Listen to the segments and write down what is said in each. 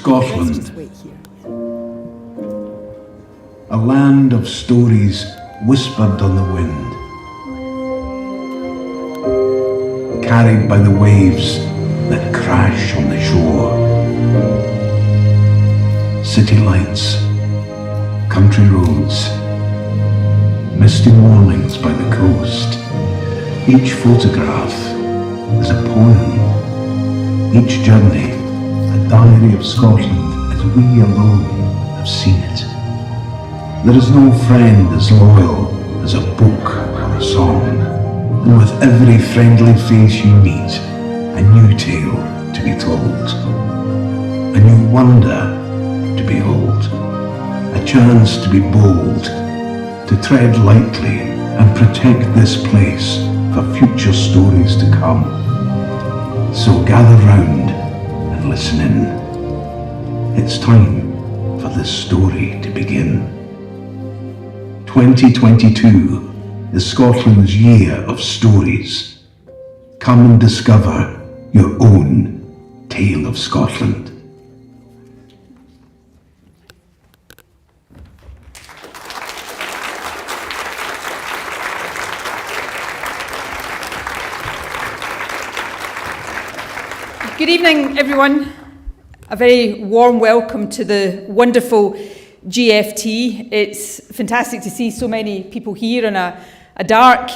Scotland, a land of stories whispered on the wind, carried by the waves that crash on the shore. City lights, country roads, misty mornings by the coast. Each photograph is a poem, each journey a diary of Scotland as we alone have seen it. There is no friend as loyal as a book or a song, and with every friendly face you meet, a new tale to be told, a new wonder to behold, a chance to be bold, to tread lightly and protect this place for future stories to come. So gather round and listen in. It's time for this story to begin. 2022 is Scotland's year of stories. Come and discover your own tale of Scotland. Good evening, everyone. A very warm welcome to the wonderful GFT. It's fantastic to see so many people here on a dark,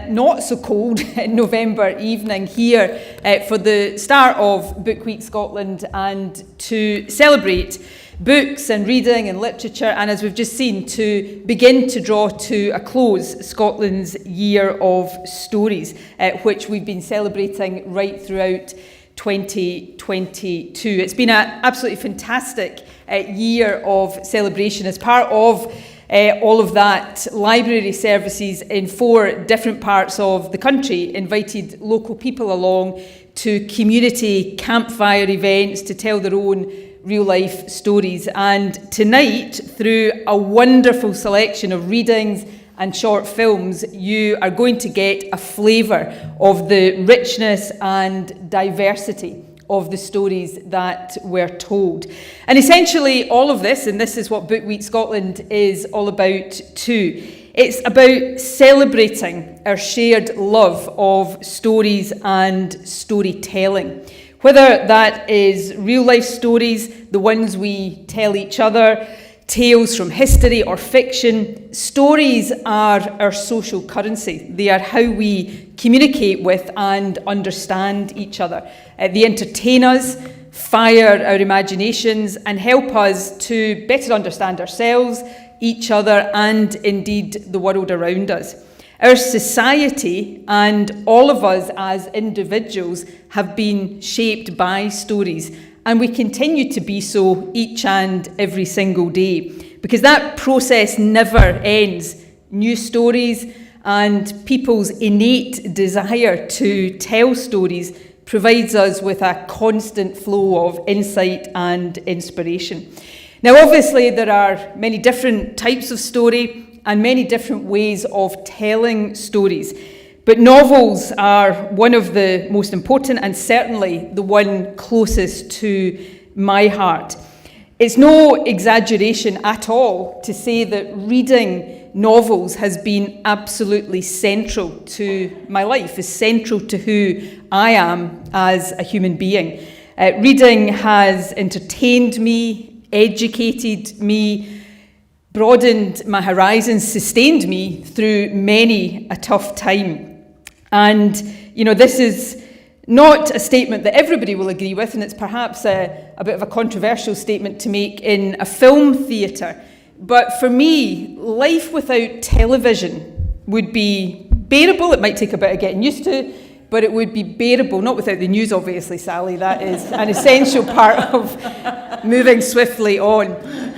not so cold November evening here for the start of Book Week Scotland, and to celebrate books and reading and literature, and as we've just seen, to begin to draw to a close Scotland's year of stories, which we've been celebrating right throughout 2022. It's been an absolutely fantastic year of celebration. As part of all of that, library services in 4 different parts of the country invited local people along to community campfire events to tell their own real-life stories. And tonight, through a wonderful selection of readings and short films, you are going to get a flavour of the richness and diversity of the stories that were told. And essentially all of this, and this is what Book Week Scotland is all about too, it's about celebrating our shared love of stories and storytelling. Whether that is real life stories, the ones we tell each other, tales from history or fiction, stories are our social currency. They are how we communicate with and understand each other. They entertain us, fire our imaginations, and help us to better understand ourselves, each other, and indeed the world around us. Our society and all of us as individuals have been shaped by stories, and we continue to be so each and every single day, because that process never ends. New stories and people's innate desire to tell stories provides us with a constant flow of insight and inspiration. Now, obviously, there are many different types of story and many different ways of telling stories. But novels are one of the most important, and certainly the one closest to my heart. It's no exaggeration at all to say that reading novels has been absolutely central to my life, is central to who I am as a human being. Reading has entertained me, educated me, broadened my horizons, sustained me through many a tough time. And, this is not a statement that everybody will agree with, and it's perhaps a bit of a controversial statement to make in a film theatre. But for me, life without television would be bearable. It might take a bit of getting used to, but it would be bearable. Not without the news, obviously, Sally. That is an essential part of moving swiftly on.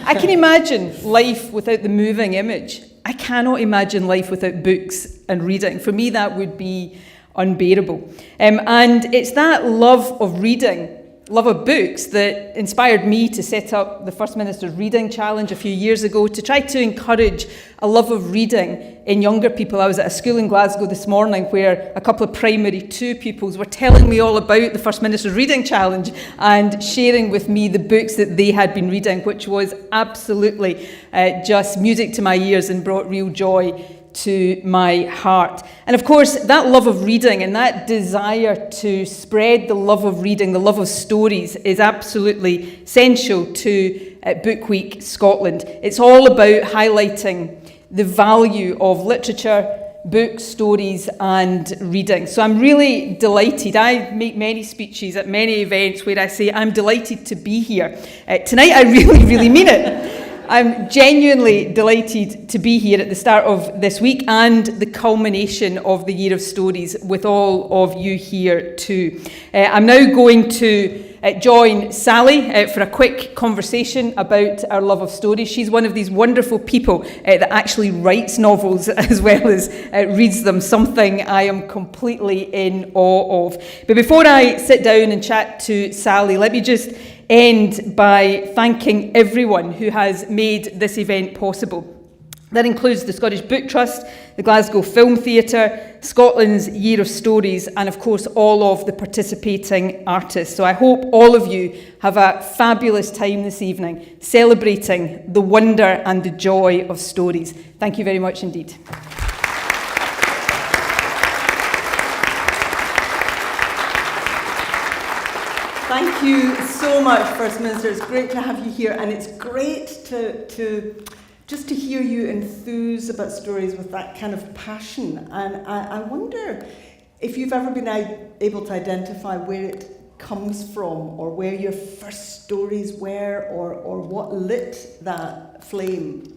I can imagine life without the moving image. I cannot imagine life without books and reading. For me, that would be unbearable. And it's that love of reading love of books that inspired me to set up the First Minister's Reading Challenge a few years ago to try to encourage a love of reading in younger people. I was at a school in Glasgow this morning where a couple of primary 2 pupils were telling me all about the First Minister's Reading Challenge and sharing with me the books that they had been reading, which was absolutely just music to my ears and brought real joy to my heart. And of course, that love of reading and that desire to spread the love of reading, the love of stories, is absolutely essential to Book Week Scotland. It's all about highlighting the value of literature, books, stories, and reading. So I'm really delighted. I make many speeches at many events where I say I'm delighted to be here. Tonight I really mean it. I'm genuinely delighted to be here at the start of this week and the culmination of the Year of Stories with all of you here too. I'm now going to join Sally for a quick conversation about our love of stories. She's one of these wonderful people that actually writes novels as well as reads them, something I am completely in awe of. But before I sit down and chat to Sally, let me just end by thanking everyone who has made this event possible. That includes the Scottish Book Trust, the Glasgow Film Theatre, Scotland's Year of Stories, and of course all of the participating artists. So I hope all of you have a fabulous time this evening, celebrating the wonder and the joy of stories. Thank you very much indeed. Thank you so much, First Minister. It's great to have you here, and it's great to just to hear you enthuse about stories with that kind of passion. And I wonder if you've ever been able to identify where it comes from, or where your first stories were, or what lit that flame.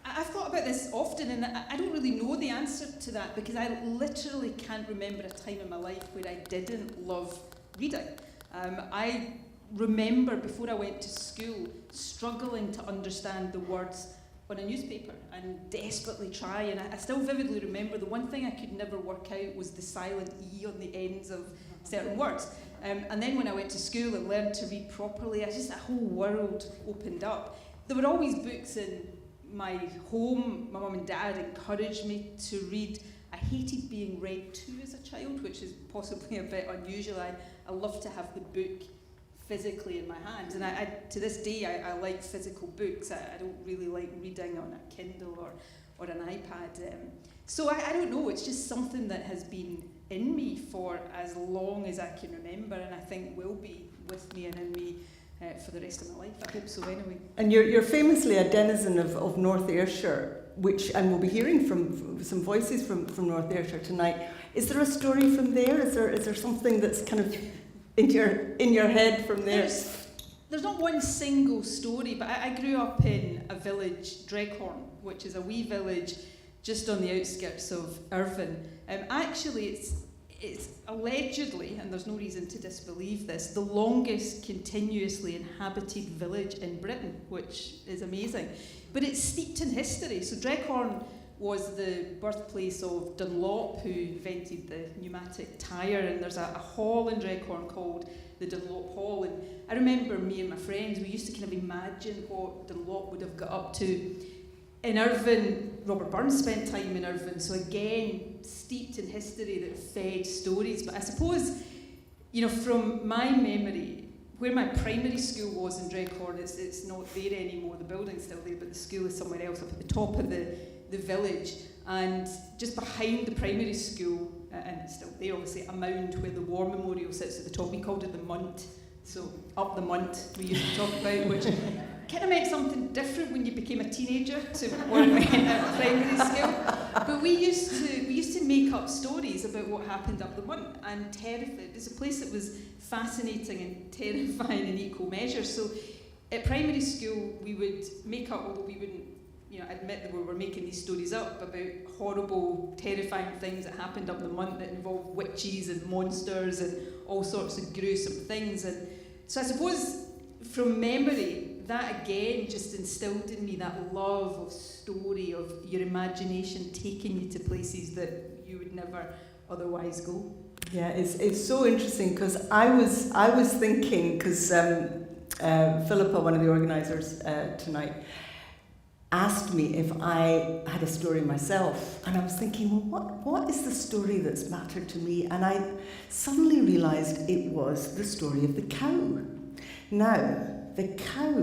I've thought about this often, and I don't really know the answer to that, because I literally can't remember a time in my life where I didn't love reading. I remember before I went to school struggling to understand the words on a newspaper and desperately try, and I still vividly remember the one thing I could never work out was the silent E on the ends of certain words. And then when I went to school and learned to read properly, a whole world opened up. There were always books in my home. My mum and dad encouraged me to read. I hated being read to as a child, which is possibly a bit unusual. I love to have the book physically in my hands, and I to this day I like physical books. I don't really like reading on a Kindle or an iPad. So I don't know, it's just something that has been in me for as long as I can remember, and I think will be with me and in me for the rest of my life. I hope so anyway. And you're famously a denizen of North Ayrshire, and we'll be hearing from some voices from North Ayrshire tonight. Is there a story from there? Is there something that's kind of in your head from there? There's not one single story, but I grew up in a village, Dreghorn, which is a wee village just on the outskirts of Irvine. Actually, it's allegedly, and there's no reason to disbelieve this, the longest continuously inhabited village in Britain, which is amazing. But it's steeped in history. So Dreghorn was the birthplace of Dunlop, who invented the pneumatic tyre, and there's a hall in Dreghorn called the Dunlop Hall. And I remember me and my friends, we used to kind of imagine what Dunlop would have got up to. In Irvine, Robert Burns spent time in Irvine, so again, steeped in history that fed stories. But I suppose, from my memory, where my primary school was in Dreghorn, it's not there anymore. The building's still there, but the school is somewhere else up at the top of the village. And just behind the primary school, and it's still there obviously, a mound where the War Memorial sits at the top. We called it the Munt. So up the Munt we used to talk about, which kind of meant something different when you became a teenager to what it meant at primary school. But we used to make up stories about what happened up the Munt, and terrified. It's a place that was fascinating and terrifying in equal measure. So at primary school we would make up, although we wouldn't admit that we were making these stories up, about horrible, terrifying things that happened up the Munt that involved witches and monsters and all sorts of gruesome things. And so I suppose from memory, that again just instilled in me that love of story, of your imagination taking you to places that you would never otherwise go. Yeah, it's so interesting because I was thinking, because Philippa, one of the organisers tonight, asked me if I had a story myself, and I was thinking, well, what is the story that's mattered to me? And I suddenly realised it was the story of the cow. Now, the cow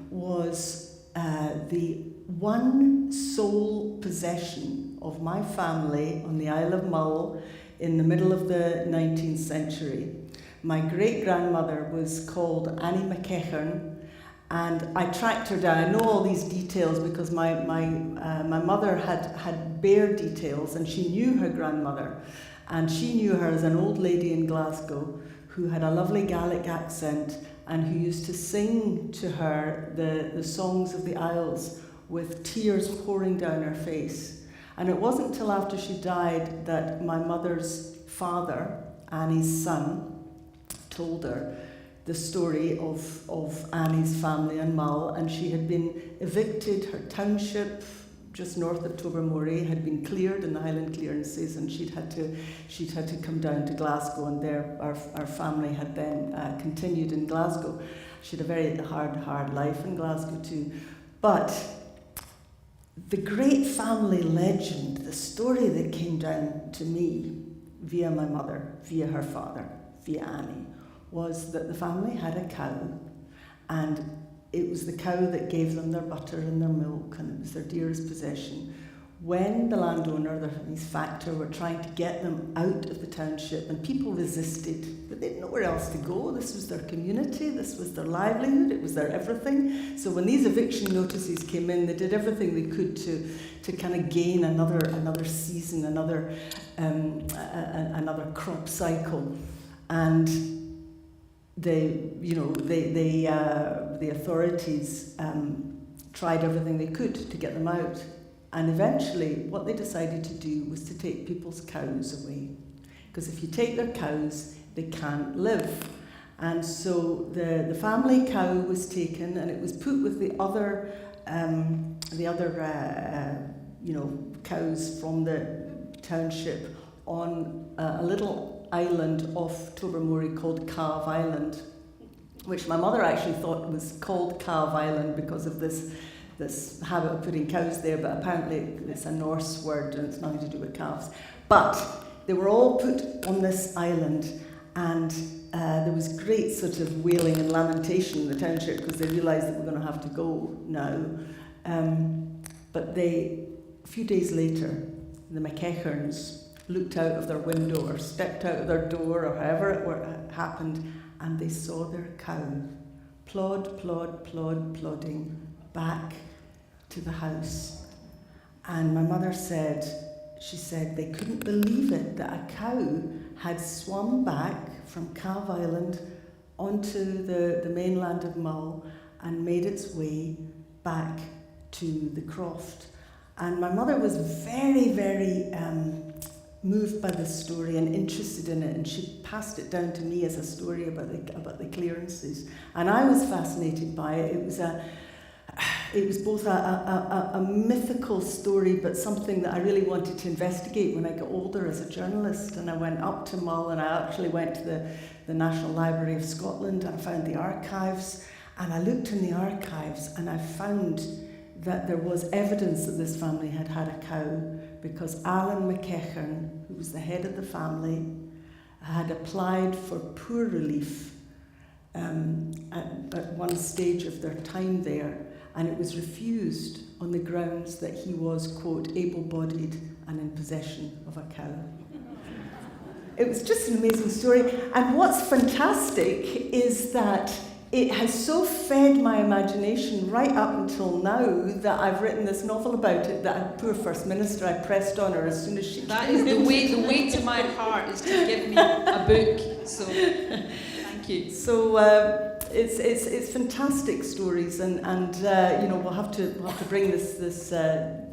was the one sole possession of my family on the Isle of Mull in the middle of the 19th century. My great-grandmother was called Annie McKechern, and I tracked her down. I know all these details because my mother had bare details, and she knew her grandmother, and she knew her as an old lady in Glasgow who had a lovely Gaelic accent and who used to sing to her the songs of the Isles with tears pouring down her face. And it wasn't until after she died that my mother's father, Annie's son, told her the story of Annie's family in Mull, and she had been evicted. Her township, just north of Tobermory, had been cleared in the Highland clearances, and she'd had to come down to Glasgow, and there our family had then continued in Glasgow. She had a very hard life in Glasgow too. But the great family legend, the story that came down to me via my mother, via her father, via Annie, was that the family had a cow, and it was the cow that gave them their butter and their milk, and it was their dearest possession. When the landowner, his factor, were trying to get them out of the township, and people resisted, but they had nowhere else to go. This was their community, this was their livelihood, it was their everything. So when these eviction notices came in, they did everything they could to kind of gain another season, another crop cycle. And the authorities tried everything they could to get them out. And eventually, what they decided to do was to take people's cows away. Because if you take their cows, they can't live. And so the family cow was taken, and it was put with the other cows from the township on a little island off Tobermory called Calve Island, which my mother actually thought was called Calve Island because of this habit of putting cows there, but apparently it's a Norse word and it's nothing to do with calves. But they were all put on this island, and there was great sort of wailing and lamentation in the township because they realised that we're going to have to go now. But a few days later, the McKecherns looked out of their window or stepped out of their door or however it happened, and they saw their cow plodding back to the house. And my mother said they couldn't believe it, that a cow had swum back from Calve Island onto the mainland of Mull and made its way back to the croft. And my mother was very, very moved by this story and interested in it, and she passed it down to me as a story about the clearances. And I was fascinated by it. It was both a mythical story, but something that I really wanted to investigate when I got older as a journalist. And I went up to Mull, and I actually went to the National Library of Scotland and found the archives. And I looked in the archives, and I found that there was evidence that this family had had a cow, because Alan McKechern, who was the head of the family, had applied for poor relief at one stage of their time there, and it was refused on the grounds that he was, quote, able-bodied and in possession of a cow. It was just an amazing story. And what's fantastic is that it has so fed my imagination right up until now that I've written this novel about it, that poor First Minister, I pressed on her as soon as she That is the way to my heart, is to give me a book. So thank you. So it's fantastic stories, and we'll have to bring this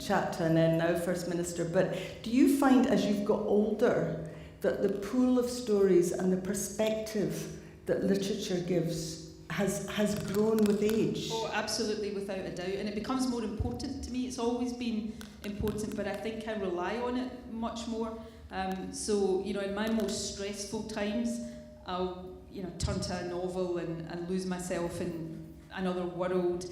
chat to an end now, First Minister. But do you find, as you've got older, that the pool of stories and the perspective that literature gives has grown with age? Oh, absolutely, without a doubt. And it becomes more important to me. It's always been important, but I think I rely on it much more. So, in my most stressful times, I'll, turn to a novel and lose myself in another world.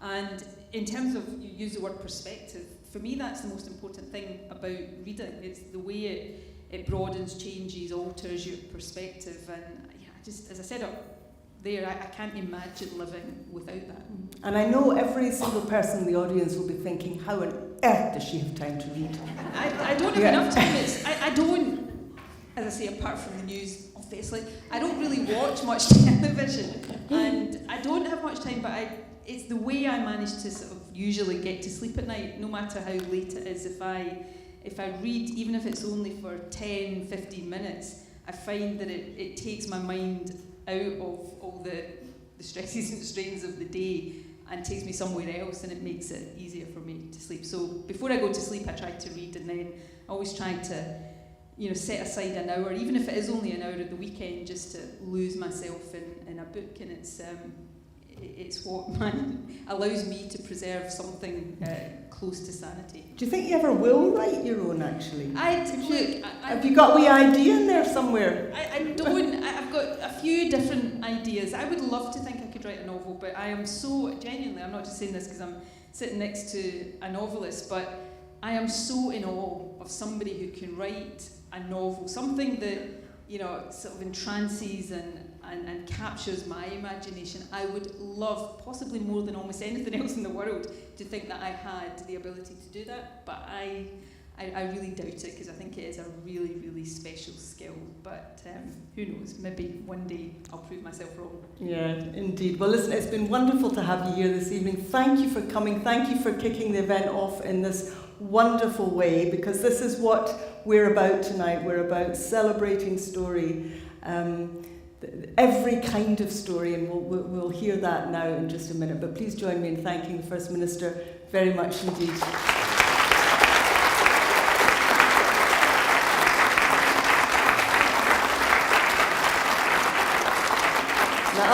And in terms of, you use the word perspective, for me that's the most important thing about reading. It's the way it broadens, changes, alters your perspective. And just, as I said up there, I can't imagine living without that. And I know every single person in the audience will be thinking, how on earth does she have time to read? I don't have enough time. I don't, as I say, apart from the news, obviously, I don't really watch much television. And I don't have much time, but it's the way I manage to sort of usually get to sleep at night, no matter how late it is. If I read, even if it's only for 10, 15 minutes, I find that it takes my mind out of all the stresses and strains of the day and takes me somewhere else, and it makes it easier for me to sleep. So before I go to sleep, I try to read, and then I always try to set aside an hour, even if it is only an hour at the weekend, just to lose myself in a book. And it's what allows me to preserve something close to sanity. Do you think you ever will write your own, actually? Have you got a wee idea in there somewhere? I don't. I've got a few different ideas. I would love to think I could write a novel, but I am so, genuinely, I'm not just saying this because I'm sitting next to a novelist, but I am so in awe of somebody who can write a novel, something that, sort of entrances and captures my imagination. I would love, possibly more than almost anything else in the world, to think that I had the ability to do that, but I really doubt it, because I think it is a really, really special skill. But who knows, maybe one day I'll prove myself wrong. Yeah, indeed. Well, listen, it's been wonderful to have you here this evening. Thank you for coming. Thank you for kicking the event off in this wonderful way, because this is what we're about tonight. We're about celebrating story, every kind of story, and we'll hear that now in just a minute. But please join me in thanking the First Minister very much indeed. Now,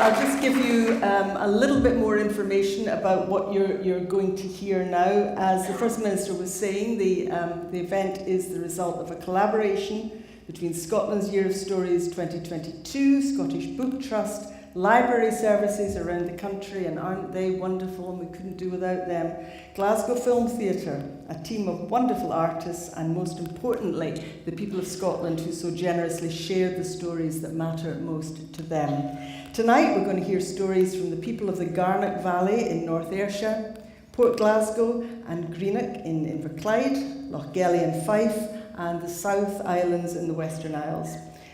I'll just give you a little bit more information about what you're going to hear now. As the First Minister was saying, the event is the result of a collaboration between Scotland's Year of Stories 2022, Scottish Book Trust, library services around the country, and aren't they wonderful, and we couldn't do without them, Glasgow Film Theatre, a team of wonderful artists, and most importantly, the people of Scotland who so generously shared the stories that matter most to them. Tonight we're going to hear stories from the people of the Garnock Valley in North Ayrshire, Port Glasgow and Greenock in Inverclyde, Lochgelly in Fife, and the South Islands in the Western Isles.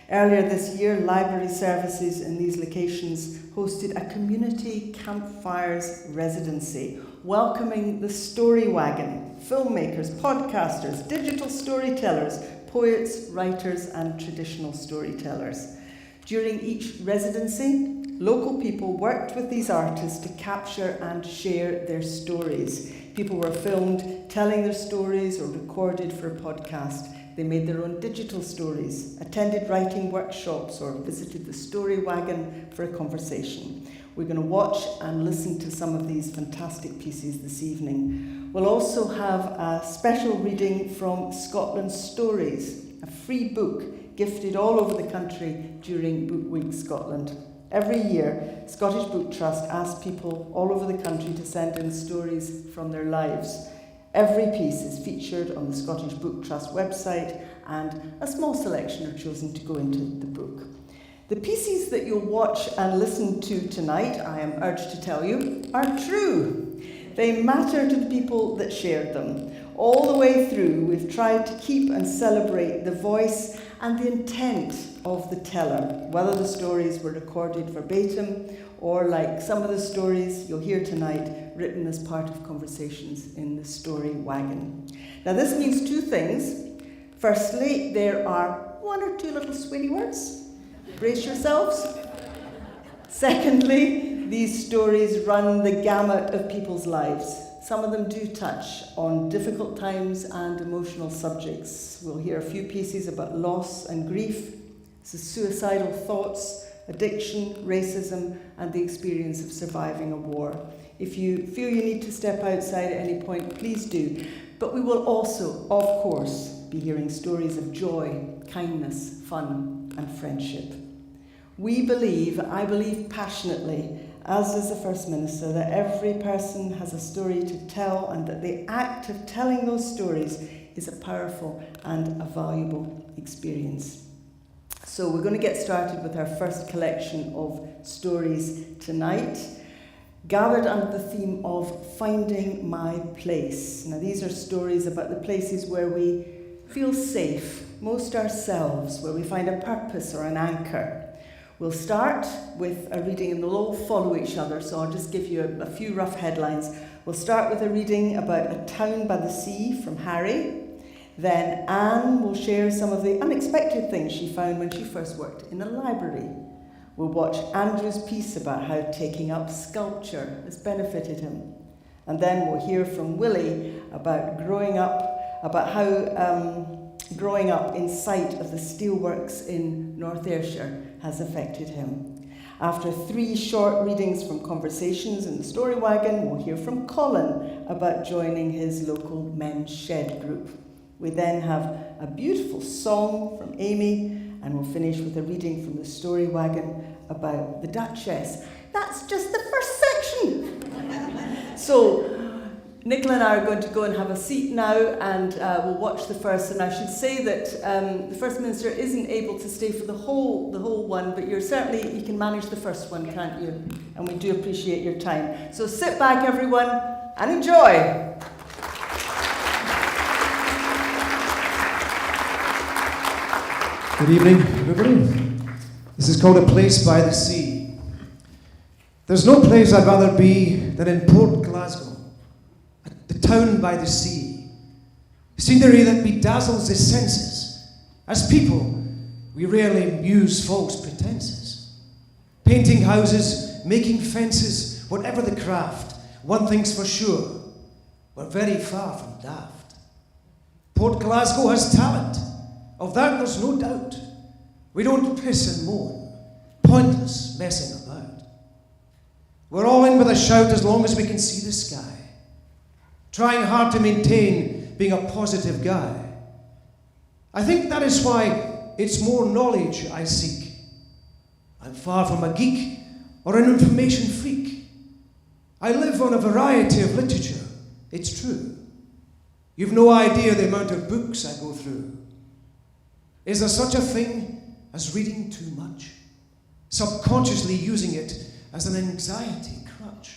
Earlier this year, library services in these locations hosted a Community Campfires residency, welcoming the story wagon, filmmakers, podcasters, digital storytellers, poets, writers, and traditional storytellers. During each residency, local people worked with these artists to capture and share their stories. People were filmed telling their stories or recorded for a podcast. They made their own digital stories, attended writing workshops, or visited the story wagon for a conversation. We're going to watch and listen to some of these fantastic pieces this evening. We'll also have a special reading from Scotland's Stories, a free book gifted all over the country during Book Week Scotland. Every year, Scottish Book Trust asks people all over the country to send in stories from their lives. Every piece is featured on the Scottish Book Trust website, and a small selection are chosen to go into the book. The pieces that you'll watch and listen to tonight, I am urged to tell you, are true. They matter to the people that shared them. All the way through, we've tried to keep and celebrate the voice and the intent of the teller, whether the stories were recorded verbatim or, like some of the stories you'll hear tonight, written as part of conversations in the story wagon. Now, this means two things. Firstly, there are one or two little sweary words. Brace yourselves. Secondly, these stories run the gamut of people's lives. Some of them do touch on difficult times and emotional subjects. We'll hear a few pieces about loss and grief, suicidal thoughts, addiction, racism, and the experience of surviving a war. If you feel you need to step outside at any point, please do. But we will also, of course, be hearing stories of joy, kindness, fun, and friendship. I believe passionately, as does the First Minister, that every person has a story to tell, and that the act of telling those stories is a powerful and a valuable experience. So we're going to get started with our first collection of stories tonight, gathered under the theme of Finding My Place. Now, these are stories about the places where we feel safe, most ourselves, where we find a purpose or an anchor. We'll start with a reading, and they'll all follow each other, so I'll just give you a few rough headlines. We'll start with a reading about a town by the sea from Harry. Then Anne will share some of the unexpected things she found when she first worked in a library. We'll watch Andrew's piece about how taking up sculpture has benefited him. And then we'll hear from Willie about growing up in sight of the steelworks in North Ayrshire has affected him. After 3 short readings from Conversations in the Story Wagon, we'll hear from Colin about joining his local men's shed group. We then have a beautiful song from Amy, and we'll finish with a reading from the Story Wagon about the Duchess. That's just the first section. So, Nicola and I are going to go and have a seat now, and we'll watch the first. And I should say that the First Minister isn't able to stay for the whole one, but you can manage the first one, can't you? And we do appreciate your time. So sit back, everyone, and enjoy. Good evening, everybody. This is called A Place by the Sea. There's no place I'd rather be than in Port Glasgow, the town by the sea. Scenery that bedazzles the senses. As people, we rarely use false pretenses. Painting houses, making fences, whatever the craft, one thing's for sure, we're very far from daft. Port Glasgow has talent. Of that there's no doubt. We don't piss and moan, pointless messing about. We're all in with a shout as long as we can see the sky, trying hard to maintain being a positive guy. I think that is why it's more knowledge I seek. I'm far from a geek or an information freak. I live on a variety of literature, it's true. You've no idea the amount of books I go through. Is there such a thing as reading too much? Subconsciously using it as an anxiety crutch.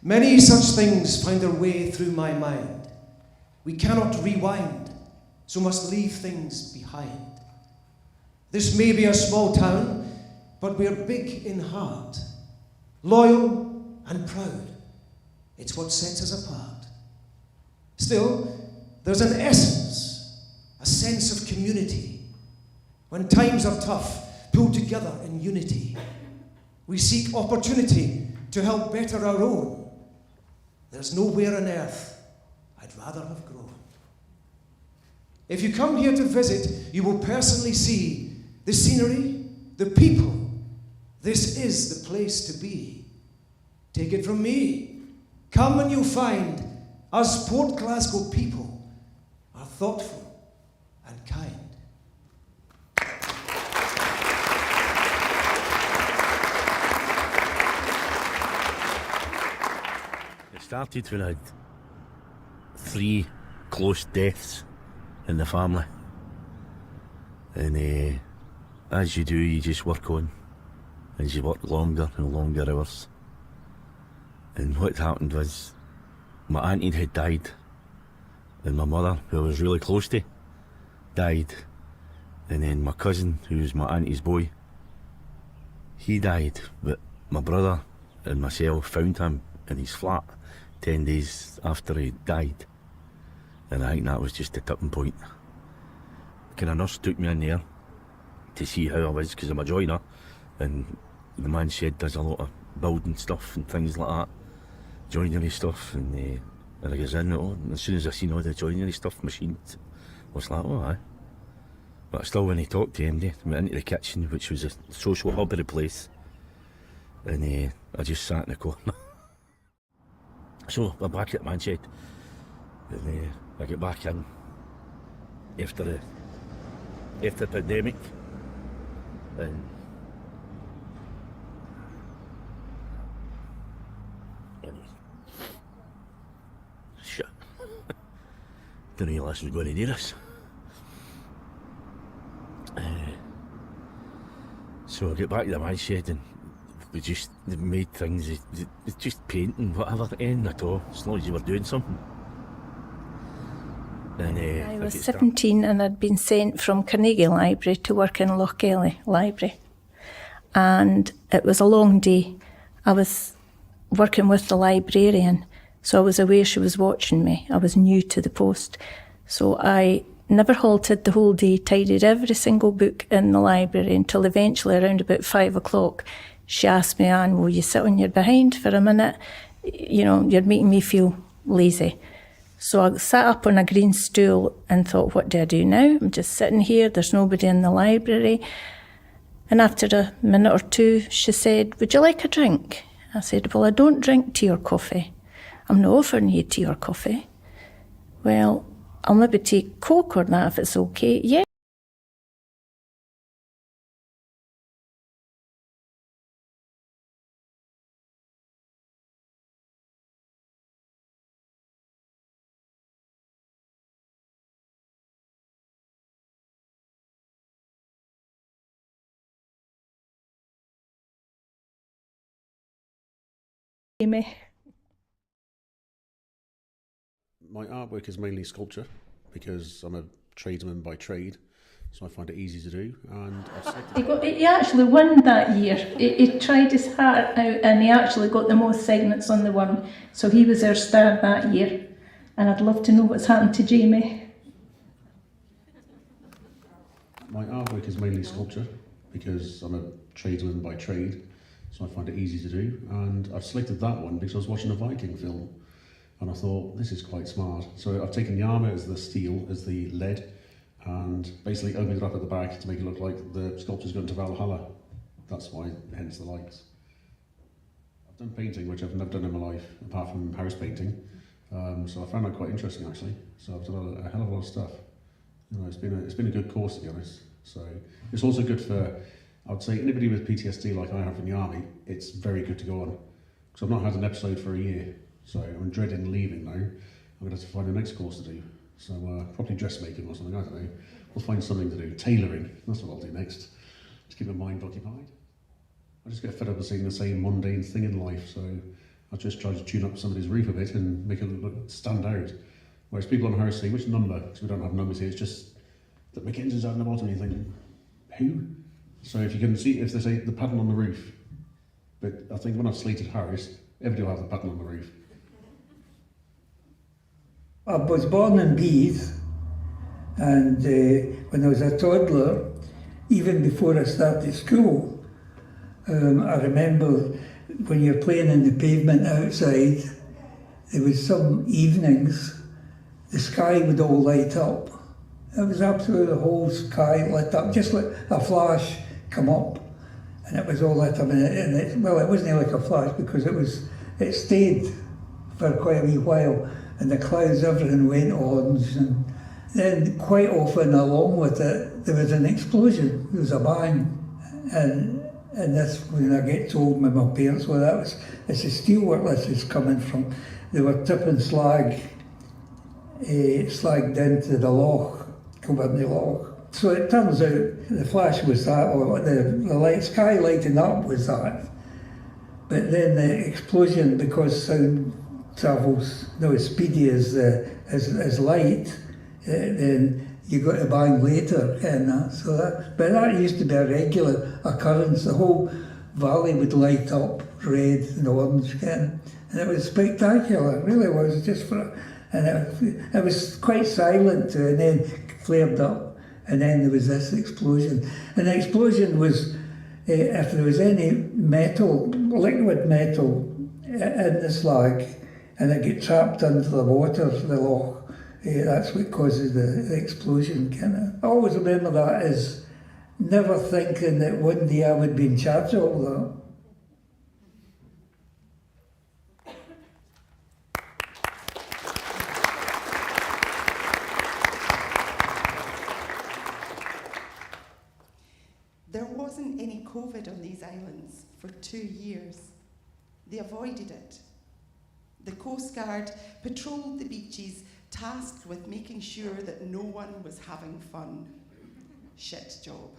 Many such things find their way through my mind. We cannot rewind, so must leave things behind. This may be a small town, but we're big in heart, loyal and proud. It's what sets us apart. Still, there's an essence, a sense of community. When times are tough, pulled together in unity, we seek opportunity to help better our own. There's nowhere on earth I'd rather have grown. If you come here to visit, you will personally see the scenery, the people. This is the place to be. Take it from me. Come and you'll find us Port Glasgow people are thoughtful and kind. It started when I had 3 close deaths in the family, and as you do, you just work on, as you work longer and longer hours. And what happened was, my auntie had died, and my mother, who I was really close to, died, and then my cousin, who was my auntie's boy, he died, but my brother and myself found him in his flat 10 days after he died, and I think that was just a tipping point. A nurse took me in there to see how I was, because I'm a joiner, and the man's shed does a lot of building stuff and things like that, joinery stuff, and I goes in, and as soon as I seen all the joinery stuff, machines, I was like, oh aye. But I still, when he talked to him, they went into the kitchen, which was a social hub of the place, and I just sat in the corner So we're back at the man shed, and I get back in after the pandemic, and shit, didn't realise it was going to do this. So I get back to the man shed, and we just made things, it's just painting, whatever, anything at all, as long as you were doing something. And, I was 17 and I'd been sent from Carnegie Library to work in Lochgelly Library. And it was a long day. I was working with the librarian, so I was aware she was watching me. I was new to the post. So I never halted the whole day, tidied every single book in the library until eventually around about 5 o'clock. She asked me, Anne, will you sit on your behind for a minute? You know, you're making me feel lazy. So I sat up on a green stool and thought, what do I do now? I'm just sitting here, there's nobody in the library. And after a minute or two, she said, would you like a drink? I said, well, I don't drink tea or coffee. I'm not offering you tea or coffee. Well, I'll maybe take Coke or that if it's okay. Yeah. Me. My artwork is mainly sculpture because I'm a tradesman by trade, so I find it easy to do. And I've selected... He actually won that year. He tried his heart out and he actually got the most segments on the one. So he was our star that year. And I'd love to know what's happened to Jamie. My artwork is mainly sculpture because I'm a tradesman by trade, so I find it easy to do. And I've selected that one because I was watching a Viking film and I thought, this is quite smart. So I've taken the armour as the steel, as the lead, and basically opened it up at the back to make it look like the sculpture's going to Valhalla. That's why, hence the lights. I've done painting, which I've never done in my life, apart from house painting. So I found that quite interesting, actually. So I've done a hell of a lot of stuff. You know, it's been a good course, to be honest. So it's also good for, I would say, anybody with PTSD like I have in the army, it's very good to go on. Because I've not had an episode for a year, so I'm dreading leaving now. I'm going to have to find the next course to do. So probably dressmaking or something, I don't know. We'll find something to do. Tailoring, that's what I'll do next. To keep my mind occupied. I just get fed up of seeing the same mundane thing in life, so I'll just try to tune up somebody's roof a bit and make it stand out. Whereas people on house say, which number? Because we don't have numbers here, it's just that Mackenzie's out in the bottom, and you think, who? So if you can see, if they say the pattern on the roof, but I think when I've slated Harris, everybody will have the pattern on the roof. I was born in Beith, and when I was a toddler, even before I started school, I remember when you're playing in the pavement outside, there was some evenings, the sky would all light up. It was absolutely the whole sky lit up, just like a flash come up, and it was all lit up. Well, it wasn't like a flash because it stayed for quite a wee while, and the clouds, everything went orange, and then quite often along with it, there was an explosion, there was a bang, and that's when I get told by my parents, well, it's the steelwork this is coming from. They were tipping slag down to the loch, Community Loch. So it turns out the flash was that, or the sky lighting up was that. But then the explosion, because sound travels not as speedy as light, then you got a bang later, but that used to be a regular occurrence. The whole valley would light up red and orange, and it was spectacular. It really was. And it was quite silent too, and then flared up, and then there was this explosion. And the explosion was, if there was any metal, liquid metal in the slag, and it get trapped into the water, the loch, that's what causes the explosion. I always remember that as never thinking that one day I would be in charge of all that. COVID on these islands for 2 years. They avoided it. The Coast Guard patrolled the beaches, tasked with making sure that no one was having fun. Shit job.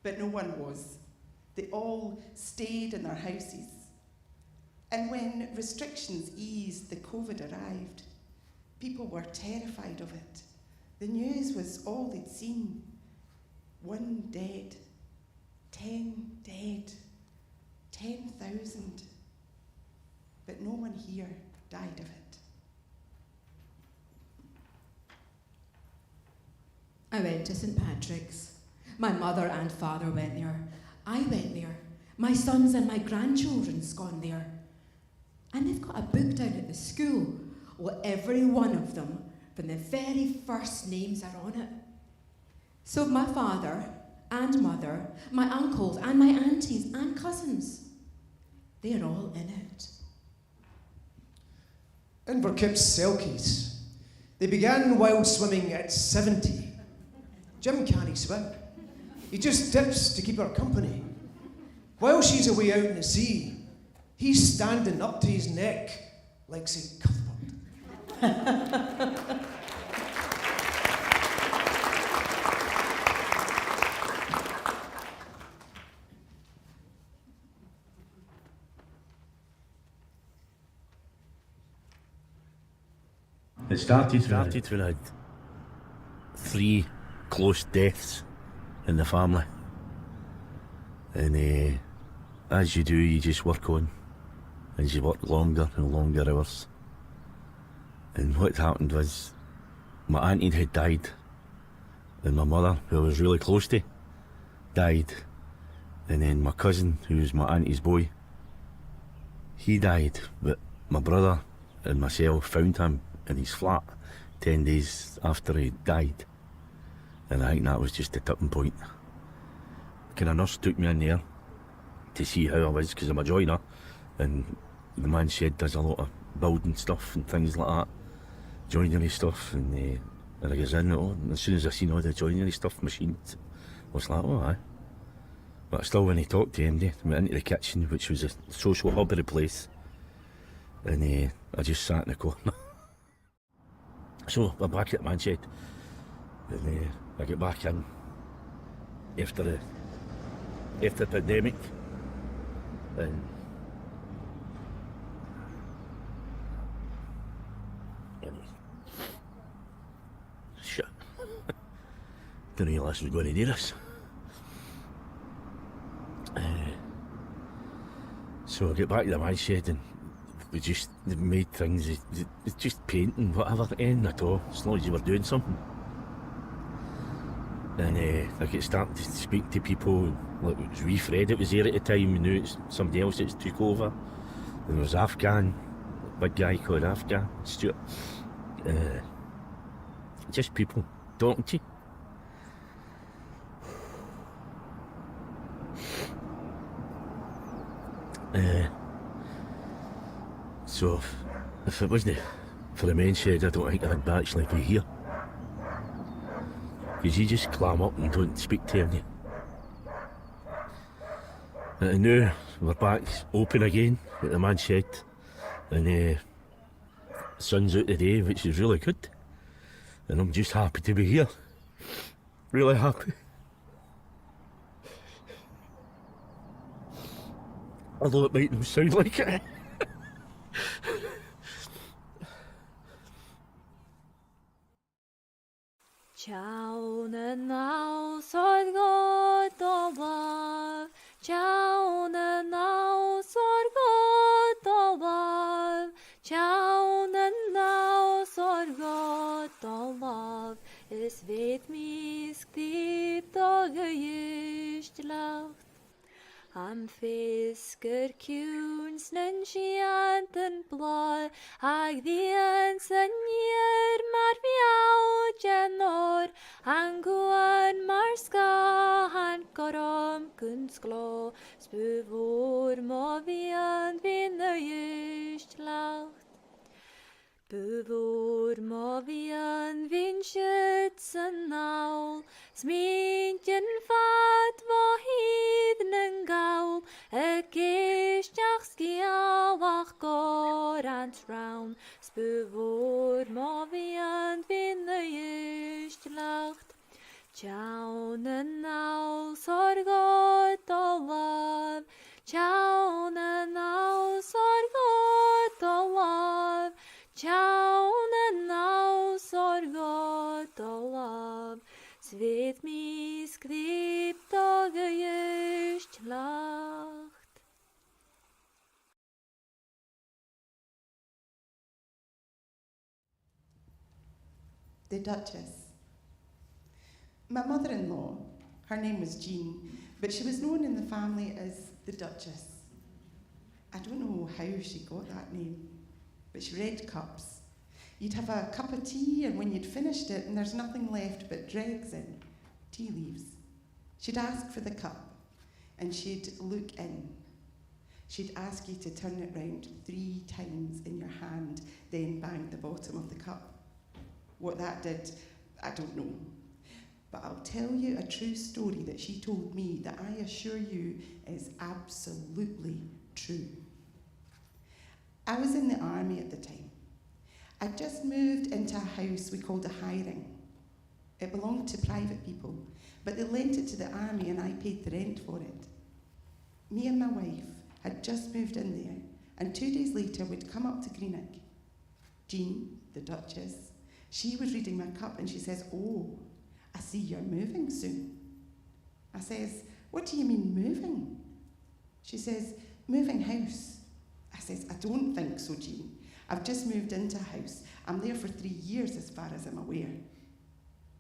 But no one was. They all stayed in their houses. And when restrictions eased, the COVID arrived. People were terrified of it. The news was all they'd seen. 1 dead, 10 dead, 10,000. But no one here died of it. I went to St Patrick's. My mother and father went there. I went there. My sons and my grandchildren's gone there. And they've got a book down at the school. Well, every one of them, from the very first names are on it. So my father and mother, my uncles and my aunties and cousins, they're all in it. Inverkip's Selkies. They began wild swimming at 70. Jim can't swim. He just dips to keep her company. While she's away out in the sea, he's standing up to his neck like St. Cuthbert. It started when I had 3 close deaths in the family. And as you do, you just work on. And you work longer and longer hours. And what happened was, my auntie had died. And my mother, who I was really close to, died. And then my cousin, who was my auntie's boy, he died. But my brother and myself found him in his flat 10 days after he died. And I think that was just the tipping point. A nurse took me in there to see how I was, because I'm a joiner, and the man's shed does a lot of building stuff and things like that, joinery stuff, and I goes in, and as soon as I seen all the joinery stuff machines, I was like, oh aye. But still, when he talked to MD, I went into the kitchen, which was a social hub of the place, and I just sat in the corner. So we're back at the man's shed, and I get back in after the pandemic, and shit, didn't realise I was going to do this. So I get back to the man's shed, and we just made things, it's just painting, whatever, anything at all, as long as you were doing something. And I get started to speak to people. Like, it was wee Fred that was there at the time. We knew it's somebody else that's took over. And there was Afghan, a big guy called Afghan, Stuart. Just people talking to you. So if it wasn't for the men's shed, I don't think I'd actually be here. Because you just clam up and don't speak to anyone. And now we're back open again at the man's shed, and the sun's out today, which is really good, and I'm just happy to be here, really happy. Although it might not sound like it. Chaunen now sorgot of love, Chaunen now sorgot of love, Chaunen now sorgot of love, es vet mig skript och just laut. Am fisker kunsnen scienten blad, ag dien senjer mar viaugenor, han guan mar ska, han korom kunsklo, spuvor må vien vinne just laut. Buvor må vien vin schützen naul, smintjen fat wo hi Geisteach sciawach gorant round, spuvor moviant vinneust lacht. Down and now sorgot love, down and now sorgot love, down and now sorgot love. Svet mi skript og just lacht. The Duchess. My mother-in-law, her name was Jean, but she was known in the family as the Duchess. I don't know how she got that name, but she read cups. You'd have a cup of tea, and when you'd finished it and there's nothing left but dregs in, tea leaves, she'd ask for the cup, and she'd look in. She'd ask you to turn it round 3 times in your hand, then bang the bottom of the cup. What that did, I don't know. But I'll tell you a true story that she told me that I assure you is absolutely true. I was in the army at the time. I'd just moved into a house we called a hiring. It belonged to private people, but they lent it to the army and I paid the rent for it. Me and my wife had just moved in there, and 2 days later we'd come up to Greenock. Jean, the Duchess, she was reading my cup and she says, "Oh, I see you're moving soon." I says, "What do you mean moving?" She says, "Moving house." I says, "I don't think so, Jean. I've just moved into a house. I'm there for 3 years as far as I'm aware."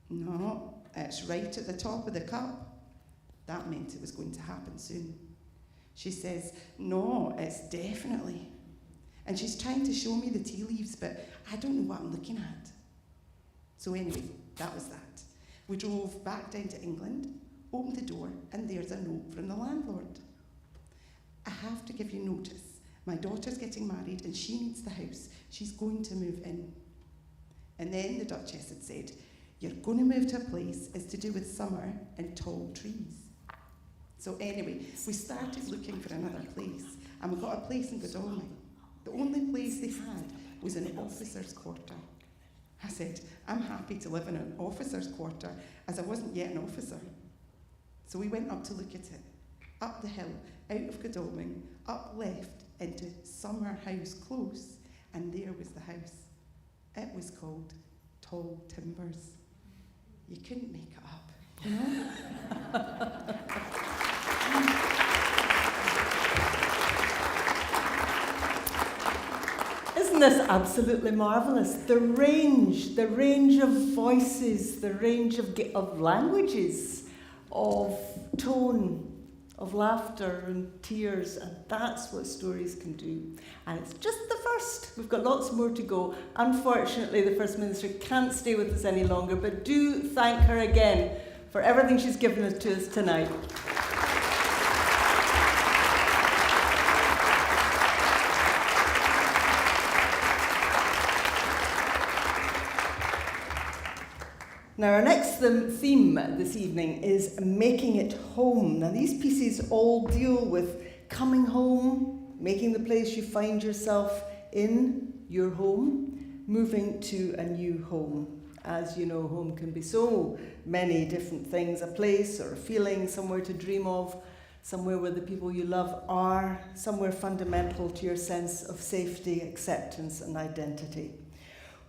"No, it's right at the top of the cup." That meant it was going to happen soon. She says, "No, it's definitely." And she's trying to show me the tea leaves, but I don't know what I'm looking at. So anyway, that was that. We drove back down to England, opened the door, and there's a note from the landlord. "I have to give you notice. My daughter's getting married and she needs the house. She's going to move in." And then the Duchess had said, "You're going to move to a place it's to do with summer and tall trees." So anyway, we started looking for another place, and we got a place in Godalming. The only place they had was an officer's quarter. I said, "I'm happy to live in an officer's quarter," as I wasn't yet an officer. So we went up to look at it, up the hill, out of Godalming, up left into Summer House Close, and there was the house. It was called Tall Timbers. You couldn't make it up, you know? Isn't this absolutely marvellous? The range of voices, the range of languages, of tone, of laughter and tears, and that's what stories can do. And it's just the first. We've got lots more to go. Unfortunately, the First Minister can't stay with us any longer, but do thank her again for everything she's given us to us tonight. Now, our next theme this evening is making it home. Now, these pieces all deal with coming home, making the place you find yourself in your home, moving to a new home. As you know, home can be so many different things: a place or a feeling, somewhere to dream of, somewhere where the people you love are, somewhere fundamental to your sense of safety, acceptance, and identity.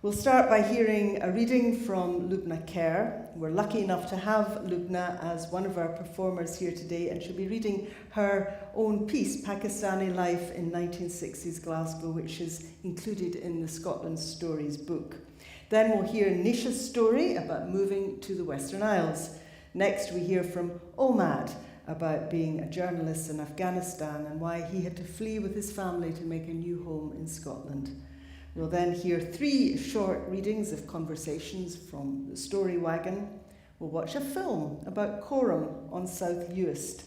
We'll start by hearing a reading from Lubna Kerr. We're lucky enough to have Lubna as one of our performers here today, and she'll be reading her own piece, Pakistani Life in 1960s Glasgow, which is included in the Scotland Stories book. Then we'll hear Nisha's story about moving to the Western Isles. Next we hear from Omad about being a journalist in Afghanistan and why he had to flee with his family to make a new home in Scotland. We'll then hear 3 short readings of conversations from the Story Wagon. We'll watch a film about Coram on South Uist.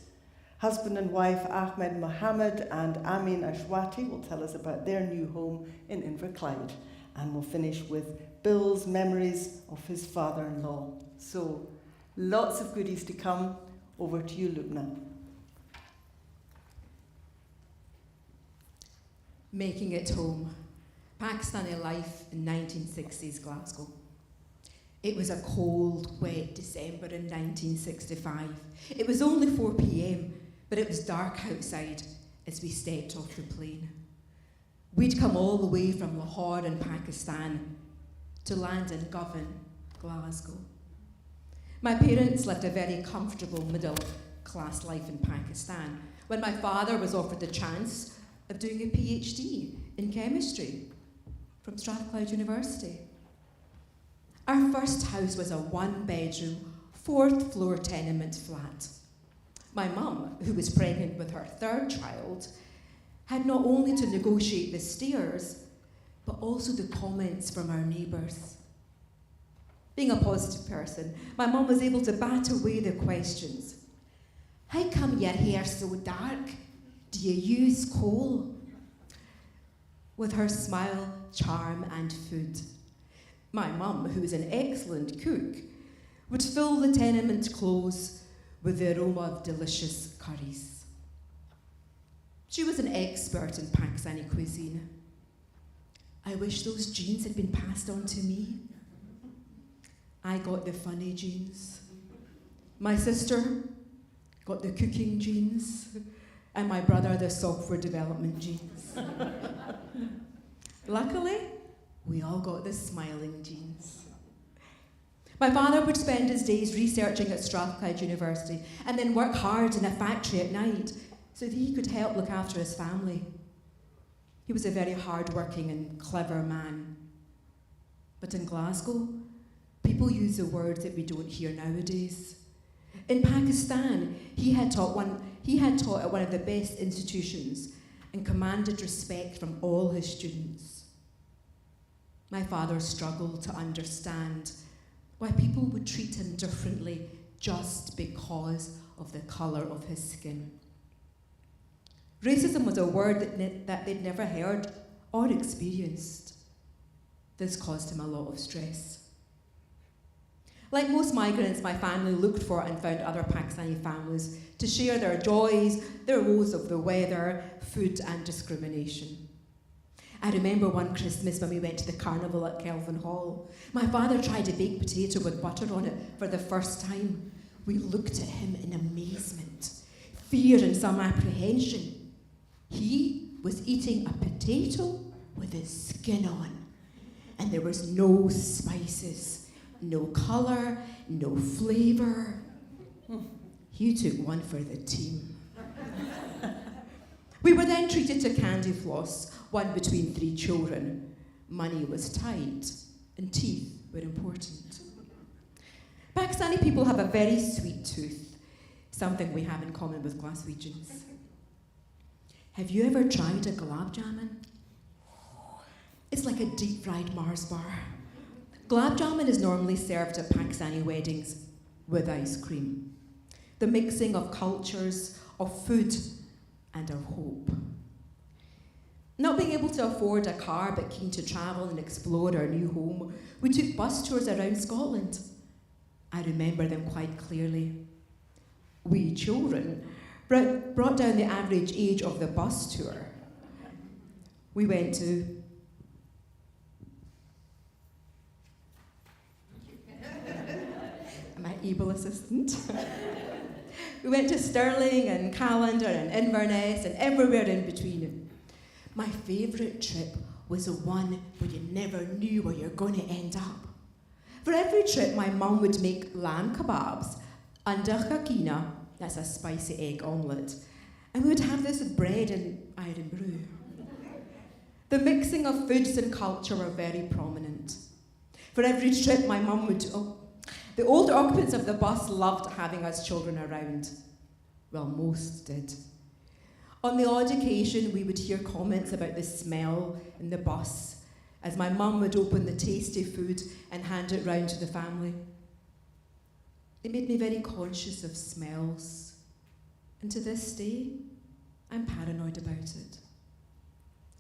Husband and wife Ahmed Mohammed and Amin Ashwati will tell us about their new home in Inverclyde. And we'll finish with Bill's memories of his father-in-law. So, lots of goodies to come. Over to you, Lubna. Making it home. Pakistani life in 1960s Glasgow. It was a cold, wet December in 1965. It was only 4 p.m, but it was dark outside as we stepped off the plane. We'd come all the way from Lahore in Pakistan to land in Govan, Glasgow. My parents lived a very comfortable middle-class life in Pakistan when my father was offered the chance of doing a PhD in chemistry from Strathclyde University. Our first house was a one-bedroom, 4th floor tenement flat. My mum, who was pregnant with her 3rd child, had not only to negotiate the stairs, but also the comments from our neighbours. Being a positive person, my mum was able to bat away the questions. How come your hair's so dark? Do you use coal? With her smile, charm and food, my mum, who was an excellent cook, would fill the tenement close with the aroma of delicious curries. She was an expert in Pakistani cuisine. I wish those genes had been passed on to me. I got the funny genes. My sister got the cooking genes, and my brother the software development genes. Luckily, we all got the smiling genes. My father would spend his days researching at Strathclyde University and then work hard in a factory at night so that he could help look after his family. He was a very hard-working and clever man. But in Glasgow, people use the words that we don't hear nowadays. In Pakistan, he had taught at one of the best institutions and commanded respect from all his students. My father struggled to understand why people would treat him differently just because of the colour of his skin. Racism was a word that they'd never heard or experienced. This caused him a lot of stress. Like most migrants, my family looked for and found other Pakistani families to share their joys, their woes of the weather, food and discrimination. I remember one Christmas when we went to the carnival at Kelvin Hall. My father tried a baked potato with butter on it for the first time. We looked at him in amazement, fear and some apprehension. He was eating a potato with his skin on, and there was no spices, no colour, no flavour. He took one for the team. We were then treated to candy floss, one between 3 children. Money was tight, and teeth were important. Pakistani people have a very sweet tooth, something we have in common with Glaswegians. Have you ever tried a gulab jamun? It's like a deep-fried Mars bar. Gulab jamun is normally served at Pakistani weddings with ice cream. The mixing of cultures, of food, and of hope. Not being able to afford a car but keen to travel and explore our new home, we took bus tours around Scotland. I remember them quite clearly. We children brought down the average age of the bus tour. We went to my able assistant. We went to Stirling and Callander and Inverness and everywhere in between. My favourite trip was the one where you never knew where you're going to end up. For every trip, my mum would make lamb kebabs under kakina, that's a spicy egg omelette, and we would have this bread and iron brew. The mixing of foods and culture were very prominent. For every trip, my mum would... the older occupants of the bus loved having us children around. Well, most did. On the odd occasion, we would hear comments about the smell in the bus as my mum would open the tasty food and hand it round to the family. It made me very conscious of smells, and to this day, I'm paranoid about it.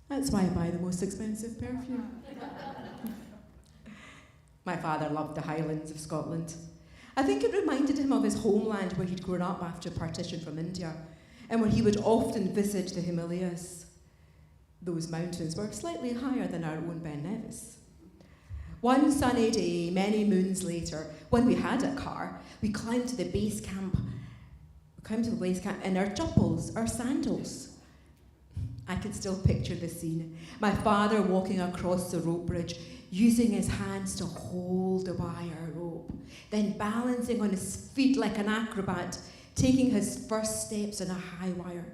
That's why I buy the most expensive perfume. My father loved the Highlands of Scotland. I think it reminded him of his homeland where he'd grown up after partition from India, and where he would often visit the Himalayas. Those mountains were slightly higher than our own Ben Nevis. One sunny day, many moons later, when we had a car, we climbed to the base camp. In our jumples, our sandals. I can still picture the scene. My father walking across the rope bridge, using his hands to hold the wire rope, then balancing on his feet like an acrobat, taking his first steps on a high wire.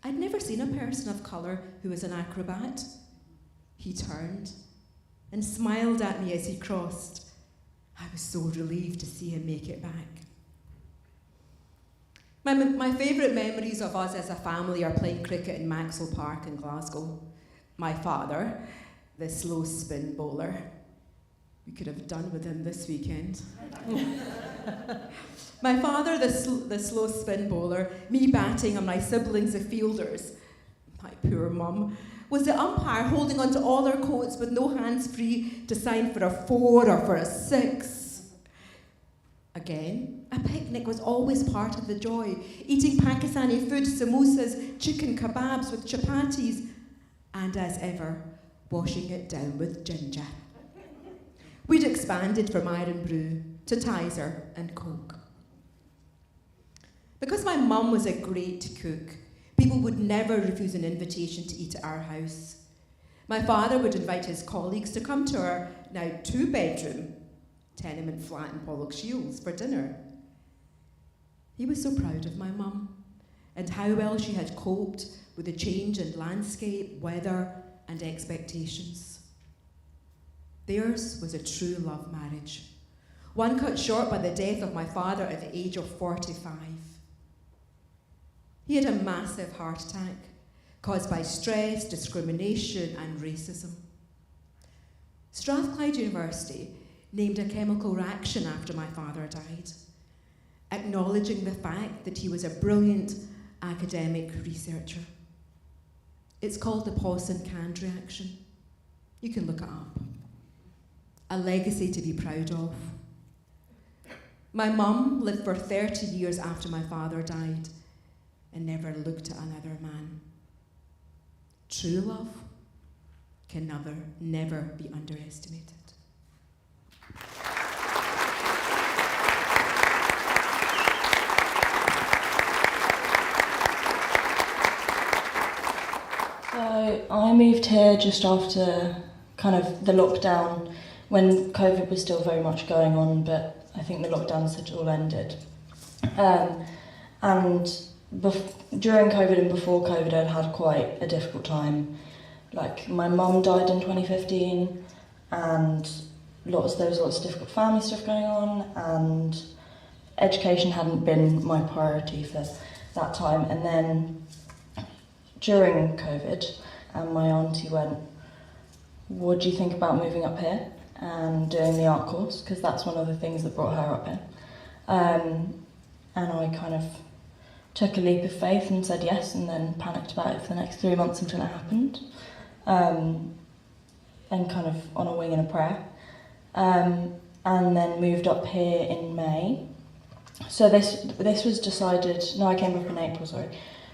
I'd never seen a person of colour who was an acrobat. He turned and smiled at me as he crossed. I was so relieved to see him make it back. My favourite memories of us as a family are playing cricket in Maxwell Park in Glasgow. My father, the slow spin bowler. We could have done with him this weekend. My father, the slow spin bowler, me batting and my siblings the fielders. My poor mum was the umpire holding onto all our coats with no hands free to sign for a 4 or for a 6. Again, a picnic was always part of the joy, eating Pakistani food, samosas, chicken kebabs with chapatis, and as ever, washing it down with ginger. We'd expanded from Iron Brew to Tizer and Coke. Because my mum was a great cook, people would never refuse an invitation to eat at our house. My father would invite his colleagues to come to our now 2-bedroom tenement flat in Pollokshields for dinner. He was so proud of my mum and how well she had coped with the change in landscape, weather, and expectations. Theirs was a true love marriage, one cut short by the death of my father at the age of 45. He had a massive heart attack caused by stress, discrimination, and racism. Strathclyde University named a chemical reaction after my father died, acknowledging the fact that he was a brilliant academic researcher. It's called the Pawson-Cand reaction. You can look it up. A legacy to be proud of. My mum lived for 30 years after my father died and never looked at another man. True love can never be underestimated. So I moved here just after kind of the lockdown, when COVID was still very much going on, but I think the lockdowns had all ended. During COVID and before COVID, I'd had quite a difficult time. Like, my mum died in 2015, and there was lots of difficult family stuff going on, and education hadn't been my priority for that time. And then during COVID, my auntie went, "What do you think about moving up here and doing the art course?" Because that's one of the things that brought her up here. And I kind of took a leap of faith and said yes, and then panicked about it for the next 3 months until it happened. And kind of on a wing and a prayer. And then moved up here in May. So this was decided, no, I came up in April, sorry.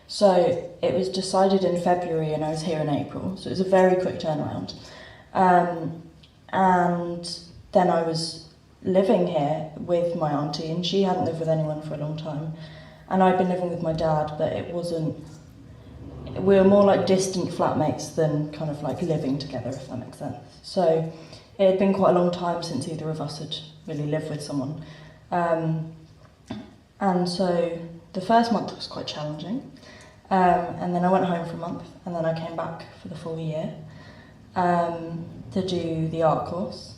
So it was decided in February and I was here in April, so it was a very quick turnaround. And then I was living here with my auntie, and she hadn't lived with anyone for a long time. And I'd been living with my dad, but we were more like distant flatmates than kind of like living together, if that makes sense. So it had been quite a long time since either of us had really lived with someone. And so the first month was quite challenging. And then I went home for a month, and then I came back for the full year to do the art course.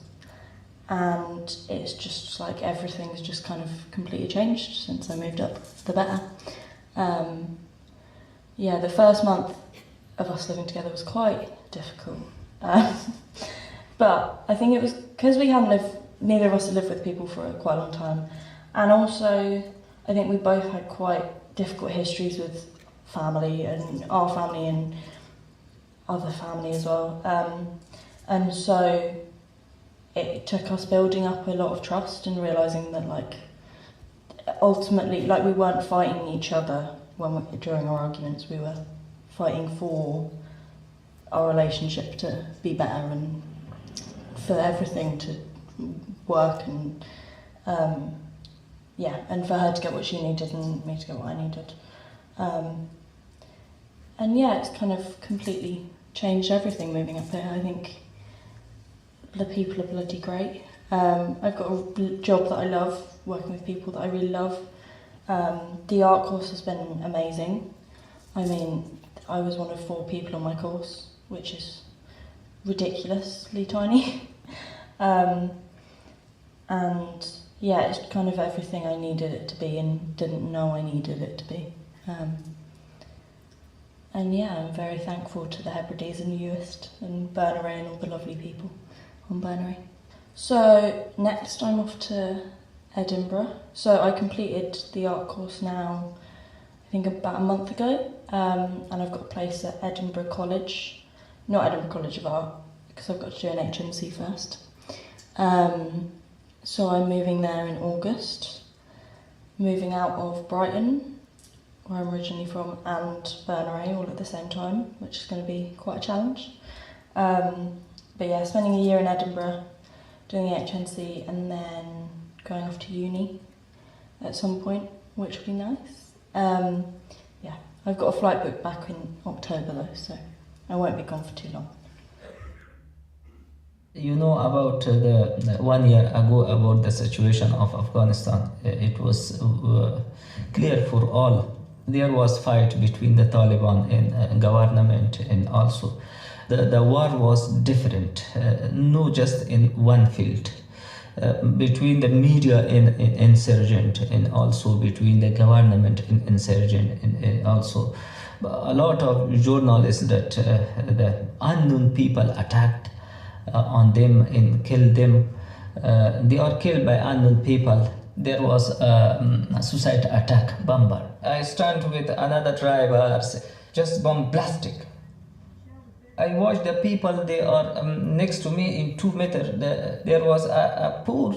And it's just like everything's just kind of completely changed since I moved up, the better. The first month of us living together was quite difficult. But I think it was because neither of us had lived with people for quite a long time. And also, I think we both had quite difficult histories with family, and our family and other family as well. And so it took us building up a lot of trust and realising that, like, ultimately, like, we weren't fighting each other during our arguments. We were fighting for our relationship to be better and for everything to work and and for her to get what she needed and me to get what I needed. And yeah, it's kind of completely changed everything moving up here. I think the people are bloody great. I've got a job that I love, working with people that I really love. The art course has been amazing. I mean, I was one of 4 people on my course, which is ridiculously tiny. And yeah, it's kind of everything I needed it to be and didn't know I needed it to be. And yeah, I'm very thankful to the Hebrides and Uist and Berneray and all the lovely people on Berneray. So next I'm off to Edinburgh. So I completed the art course now, I think about a month ago, and I've got a place at Edinburgh College, not Edinburgh College of Art, because I've got to do an HNC first. So I'm moving there in August, moving out of Brighton, where I'm originally from, and Berneray all at the same time, which is going to be quite a challenge. But yeah, spending a year in Edinburgh, doing the HNC, and then going off to uni at some point, which will be nice. Yeah, I've got a flight booked back in October though, so I won't be gone for too long. You know about the 1 year ago about the situation of Afghanistan. It was clear for all. There was fight between the Taliban and government, and also the war was different, not just in one field. Between the media and insurgent, and also between the government and insurgent, and also a lot of journalists that the unknown people attacked on them and killed them. They are killed by unknown people. There was a suicide attack, bomber. I stand with another driver, just bombastic. I watch the people, they are next to me in 2 meters. There was a poor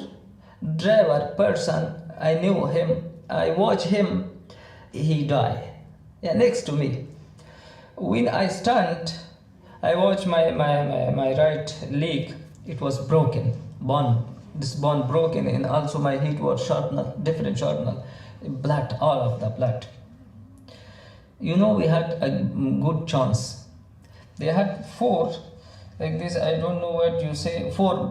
driver person, I knew him. I watch him, he died. Yeah, next to me. When I stand, I watch my right leg, it was broken, bone. This bone broken, and also my head was sharpened, different sharpened, blood, all of the blood. You know, we had a good chance. They had 4, like this, I don't know what you say, 4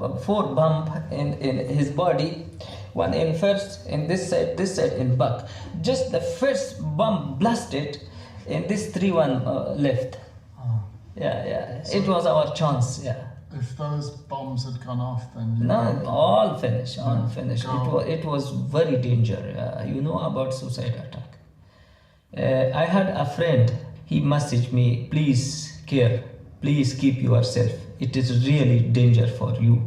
bump in his body, one in first, in this side in back. Just the first bump blasted, and this 3-1 left. Oh. Yeah, So it was our chance, yeah. If those bombs had gone off, then No, all finished, all Yeah, finished. go. It was very dangerous. You know about suicide attack. I had a friend, he messaged me, please care, please keep yourself. It is really danger for you.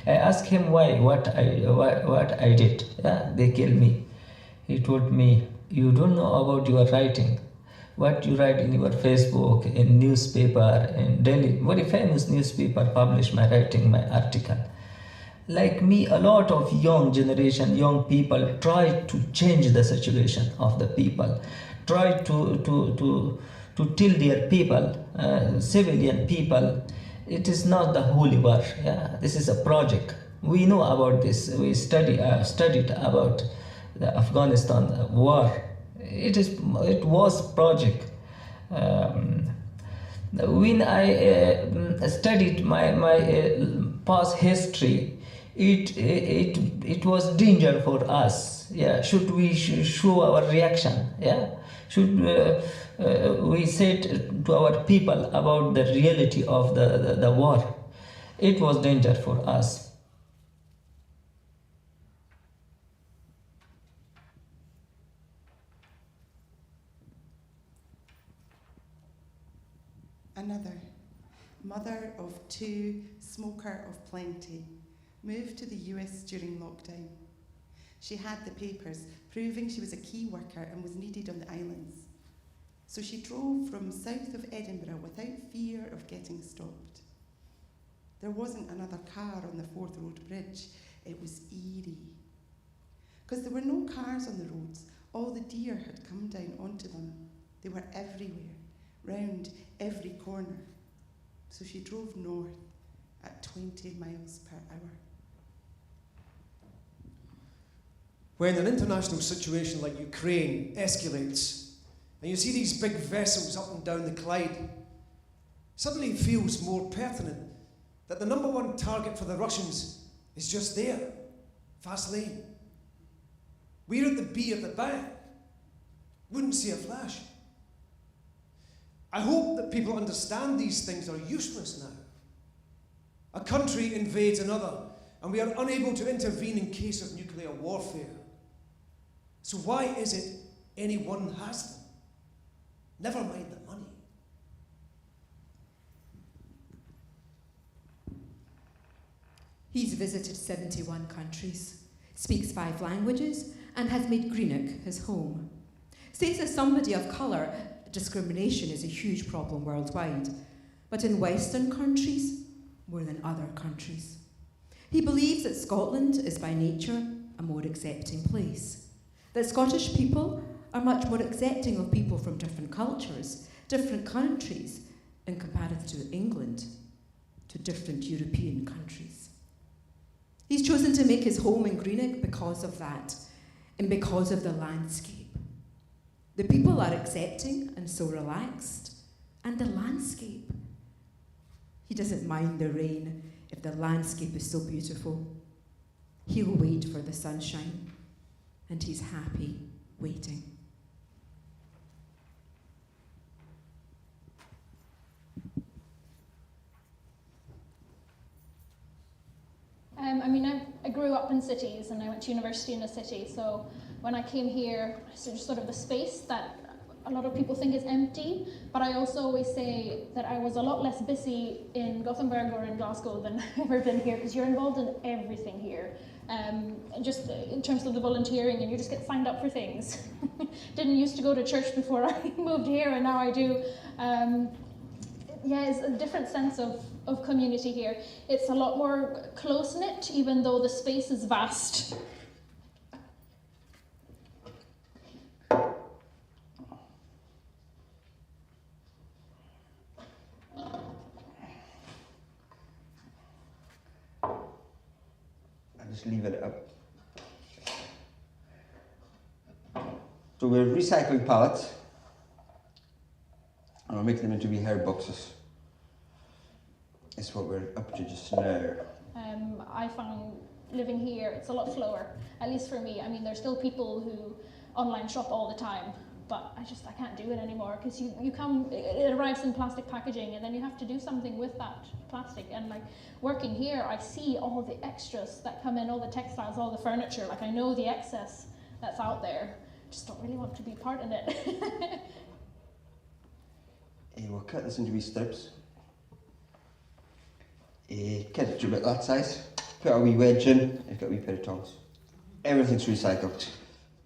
I asked him why, what I did. Yeah, they killed me. He told me, you don't know about your writing. What you write in your Facebook, in newspaper, in Delhi, very famous newspaper published my writing, my article. Like me, a lot of young generation, young people try to change the situation of the people, try to tell their people, civilian people, it is not the holy war. Yeah, this is a project. We know about this. We studied about the Afghanistan war. It was project. When I studied my past history, it was danger for us. Yeah, should we show our reaction? Yeah, should we say to our people about the reality of the war? It was danger for us. Another, mother of 2, smoker of plenty, moved to the US during lockdown. She had the papers proving she was a key worker and was needed on the islands. So she drove from south of Edinburgh without fear of getting stopped. There wasn't another car on the Forth Road Bridge. It was eerie. Because there were no cars on the roads. All the deer had come down onto them. They were everywhere, round every corner. so she drove north at 20 miles per hour. When an international situation like Ukraine escalates, and you see these big vessels up and down the Clyde, suddenly it feels more pertinent that the number one target for the Russians is just there, fast lane. We're at the B at the back. Wouldn't see a flash. I hope that people understand these things are useless now. A country invades another, and we are unable to intervene in case of nuclear warfare. So why is it anyone has them? Never mind the money. He's visited 71 countries, speaks 5 languages, and has made Greenock his home. Says as somebody of colour, discrimination is a huge problem worldwide, but in Western countries, more than other countries. He believes that Scotland is by nature a more accepting place, that Scottish people are much more accepting of people from different cultures, different countries, in comparison to England, to different European countries. He's chosen to make his home in Greenock because of that, and because of the landscape. The people are accepting and so relaxed, and the landscape. He doesn't mind the rain if the landscape is so beautiful. He'll wait for the sunshine, and he's happy waiting. I grew up in cities and I went to university in a city, so when I came here, sort of the space that a lot of people think is empty, but I also always say that I was a lot less busy in Gothenburg or in Glasgow than I've ever been here, because you're involved in everything here. Just in terms of the volunteering, and you just get signed up for things. Didn't used to go to church before I moved here, and now I do. It's a different sense of community here. It's a lot more close-knit, even though the space is vast. Just leave it up. So we're recycling pallets and we'll make them into wee hair boxes. It's what we're up to just now. I found living here, it's a lot slower, at least for me. I mean, there's still people who online shop all the time, but I can't do it anymore, because it arrives in plastic packaging and then you have to do something with that plastic. And like working here, I see all the extras that come in, all the textiles, all the furniture. Like I know the excess that's out there. Just don't really want to be part in it. We'll cut this into wee strips. Cut it to about that size. Put a wee wedge in. I've got a wee pair of tongs. Everything's recycled.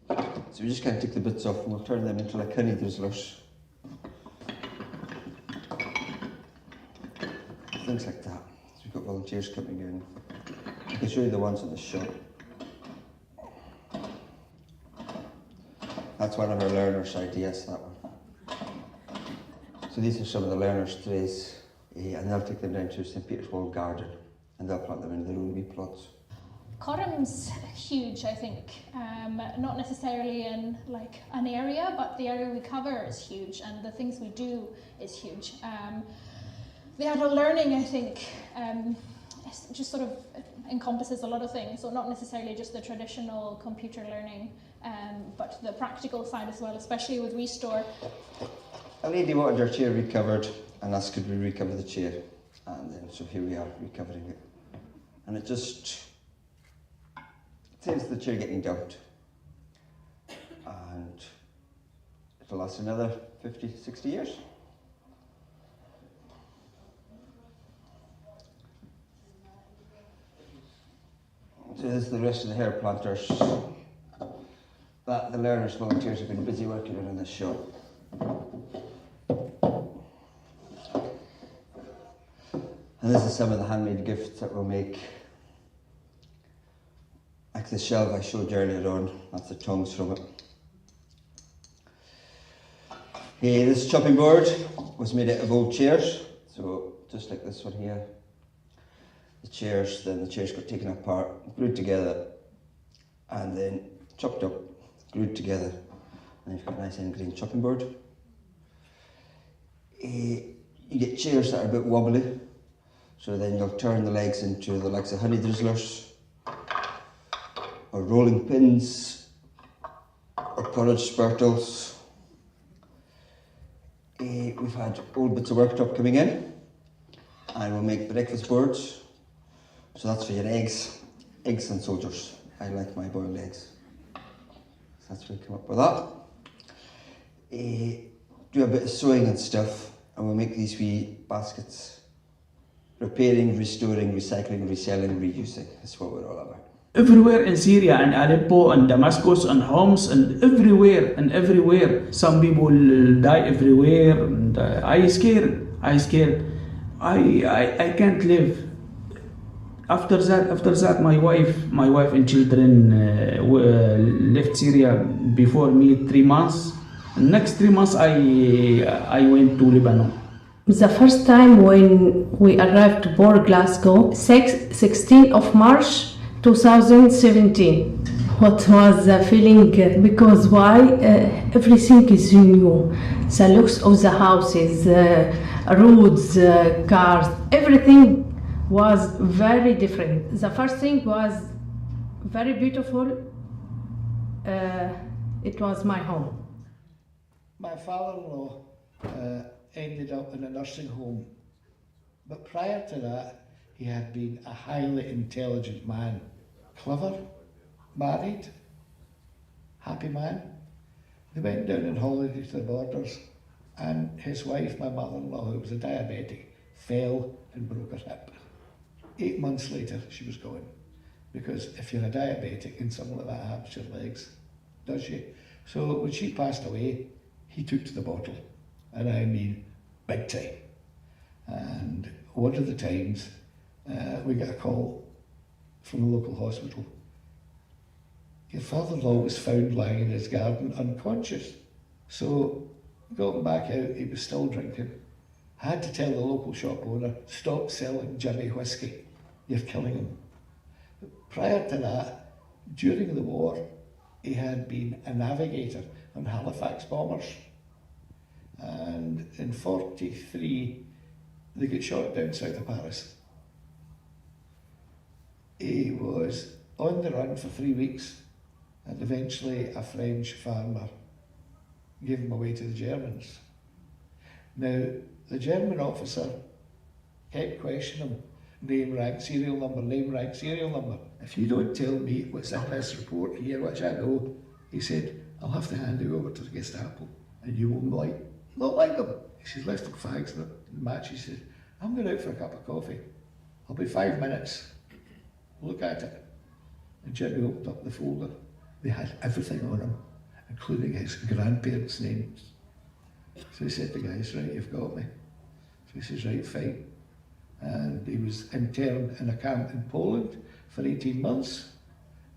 So we just kind of take the bits off and we'll turn them into like honey drizzlers. Things like that. So we've got volunteers coming in. I can show you the ones in the shop. That's one of our learners' ideas, that one. So these are some of the learners' trays, and they'll take them down to St. Peter's Wall Garden and they'll plant them in their own wee plots. Corum's huge, I think. Not necessarily in like an area, but the area we cover is huge, and the things we do is huge. The adult learning, I think, just sort of encompasses a lot of things. So not necessarily just the traditional computer learning, but the practical side as well, especially with Restore. A lady wanted her chair recovered and asked could we recover the chair, and then so here we are recovering it, and it just saves the chair getting dumped, and it'll last another 50, 60 years. So this is the rest of the hair planters that the learners volunteers have been busy working on in this shop. And this is some of the handmade gifts that we'll make. Like the shelf I showed you earlier on, that's the tongs from it. This chopping board was made out of old chairs, so just like this one here. The chairs got taken apart, glued together, and then chopped up, glued together, and you've got a nice end grain chopping board. You get chairs that are a bit wobbly, so then you'll turn the legs into the likes of honey drizzlers, or rolling pins, or porridge spurtles. We've had old bits of worktop coming in, and we'll make breakfast boards. So that's for your eggs and soldiers. I like my boiled eggs. So that's where we come up with that. Do a bit of sewing and stuff, and we'll make these wee baskets. Repairing, restoring, recycling, reselling, reusing. That's what we're all about. Everywhere in Syria and Aleppo and Damascus and Homs and everywhere, some people die everywhere, and I scared. I can't live. After that, my wife and children left Syria before me 3 months. Next 3 months, I went to Lebanon. The first time when we arrived to Port Glasgow, 16th of March 2017. What was the feeling? Because why? Everything is new. The looks of the houses, roads, cars, everything was very different. The first thing was very beautiful. It was my home. My father-in-law ended up in a nursing home, but prior to that he had been a highly intelligent man, clever, married, happy man. They went down on holiday to the borders, and his wife, my mother-in-law, who was a diabetic, fell and broke her hip. 8 months later she was gone, because if you're a diabetic and something like that happens to your legs, does you? So when she passed away, he took to the bottle, and I mean big time. And one of the times we got a call from the local hospital. Your father-in-law was found lying in his garden unconscious. So got back out, he was still drinking. I had to tell the local shop owner, stop selling Jimmy whiskey, you're killing him. But prior to that, during the war, he had been a navigator on Halifax bombers. And in 1943, they got shot down south of Paris. He was on the run for 3 weeks, and eventually a French farmer gave him away to the Germans. Now, the German officer kept questioning him, name, rank, serial number, name, rank, serial number. If you don't tell me what's in this report here, which I know, he said, I'll have to hand you over to the Gestapo, and you won't like them. She's lifted fags and matches. She said, I'm going out for a cup of coffee. I'll be 5 minutes. Look at it. And Jimmy opened up the folder. They had everything on him, including his grandparents' names. So he said to the guys, right, you've got me. So he says, right, fine. And he was interned in a camp in Poland for 18 months,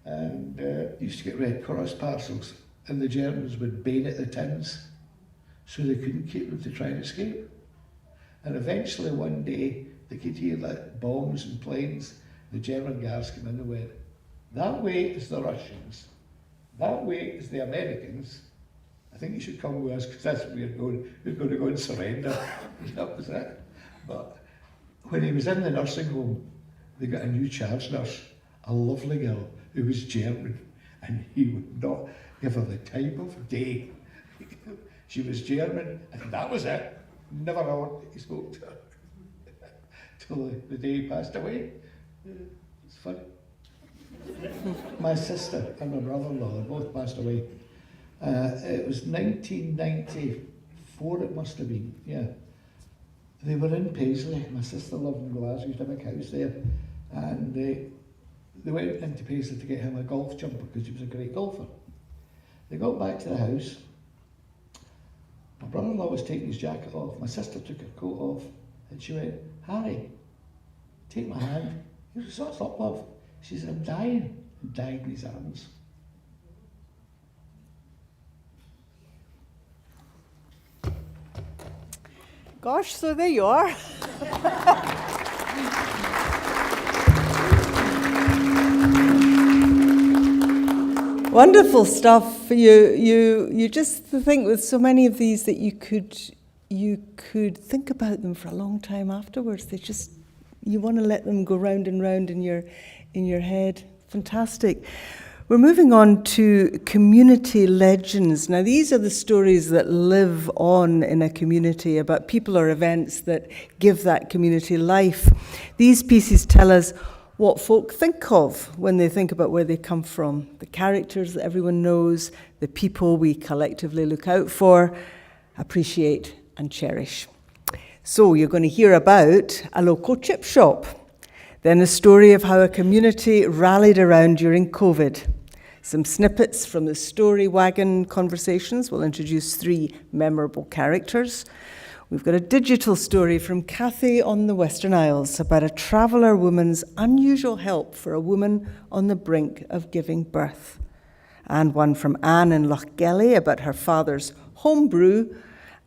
and used to get Red Cross parcels, and the Germans would bayonet the tins so they couldn't keep them to try and escape. And eventually one day they could hear like bombs and planes. The German guards came in and went, that way is the Russians, that way is the Americans. I think you should come with us, because that's where we're going to go and surrender. That was it. But when he was in the nursing home, they got a new charge nurse, a lovely girl who was German, and he would not give her the time of day. She was German, and that was it. Never a word he spoke to her till the day he passed away. It's funny. My sister and my brother-in-law both passed away. It was 1994, it must have been, yeah. They were in Paisley. My sister lived in Glasgow, used to have a house there, and they went into Paisley to get him a golf jumper because he was a great golfer. They got back to the house. My brother-in-law was taking his jacket off. My sister took her coat off, and she went, Harry, take my hand. He said, what's up, love? She said, I'm dying. I'm dying in his arms. Gosh, so there you are. Wonderful stuff. You just think with so many of these that you could think about them for a long time afterwards. You want to let them go round and round in your head. Fantastic. We're moving on to community legends. Now, these are the stories that live on in a community about people or events that give that community life. These pieces tell us what folk think of when they think about where they come from, the characters that everyone knows, the people we collectively look out for, appreciate and cherish. So you're going to hear about a local chip shop, then a story of how a community rallied around during COVID. Some snippets from the Story Wagon conversations will introduce 3 memorable characters. We've got a digital story from Cathy on the Western Isles about a traveller woman's unusual help for a woman on the brink of giving birth. And one from Anne in Lochgelly about her father's homebrew.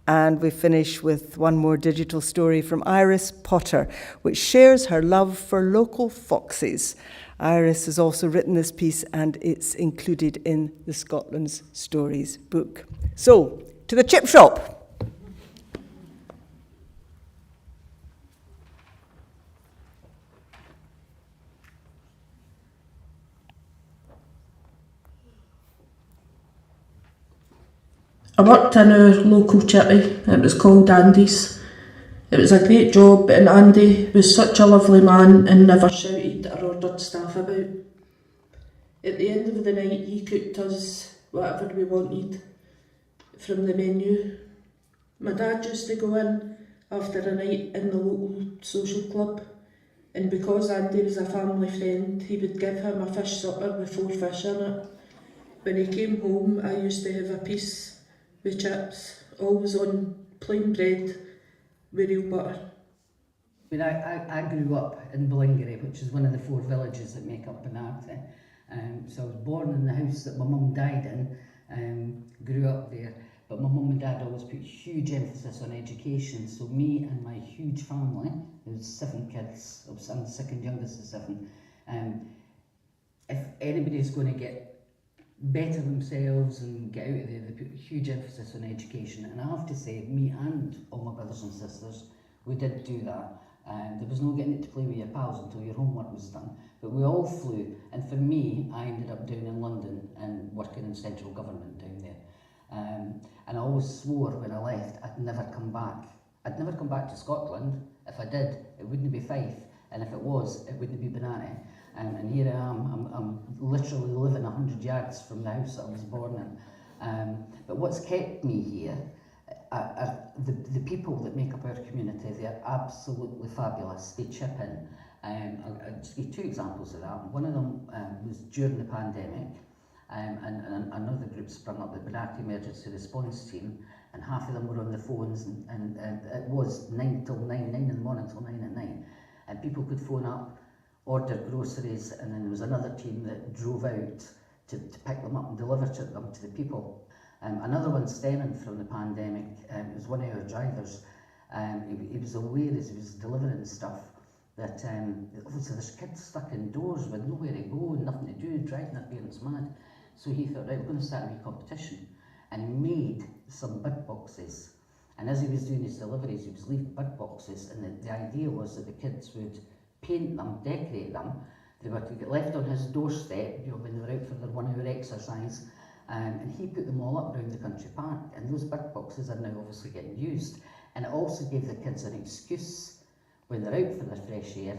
And we finish with one more digital story from Iris Potter, which shares her love for local foxes. Iris has also written this piece and it's included in the Scotland's Stories book. So, to the chip shop. I worked in our local chippy. It was called Andy's. It was a great job, and Andy was such a lovely man and never shouted or ordered staff about. At the end of the night, he cooked us whatever we wanted from the menu. My dad used to go in after a night in the local social club, and because Andy was a family friend, he would give him a fish supper with 4 fish in it. When he came home, I used to have a piece with chips, always on plain bread with real butter. I grew up in Ballingery, which is one of the 4 villages that make up Benarty. So I was born in the house that my mum died in, grew up there. But my mum and dad always put huge emphasis on education. So me and my huge family, there was 7 kids, I'm the second youngest of 7. If anybody's going to get better themselves and get out of there, they put huge emphasis on education. And I have to say, me and all my brothers and sisters, we did do that. There was no getting it to play with your pals until your homework was done. But we all flew, and for me, I ended up down in London and working in central government down there. And I always swore when I left I'd never come back. I'd never come back to Scotland. If I did, it wouldn't be Fife, and if it was, it wouldn't be Benarty. And here I am, I'm literally living 100 yards from the house that I was born in. But what's kept me here are the people that make up our community. They're absolutely fabulous. They chip in. I'll just give 2 examples of that. One of them was during the pandemic, and another group sprung up, the Benarty Emergency Response Team, and half of them were on the phones, and it was 9 till 9 in the morning till 9 at night. And people could phone up, order groceries, and then there was another team that drove out to pick them up and deliver them to the people. Another one stemming from the pandemic, was one of our drivers. He was aware as he was delivering stuff that obviously there's kids stuck indoors with nowhere to go and nothing to do, driving their parents mad. So he thought, right, we're going to start a wee competition. And he made some bird boxes. And as he was doing his deliveries, he was leaving bird boxes, and the idea was that the kids would paint them, decorate them. They were to get left on his doorstep, when they were out for their 1 hour exercise, and he put them all up around the country park, and those bird boxes are now obviously getting used. And it also gave the kids an excuse when they're out for their fresh air,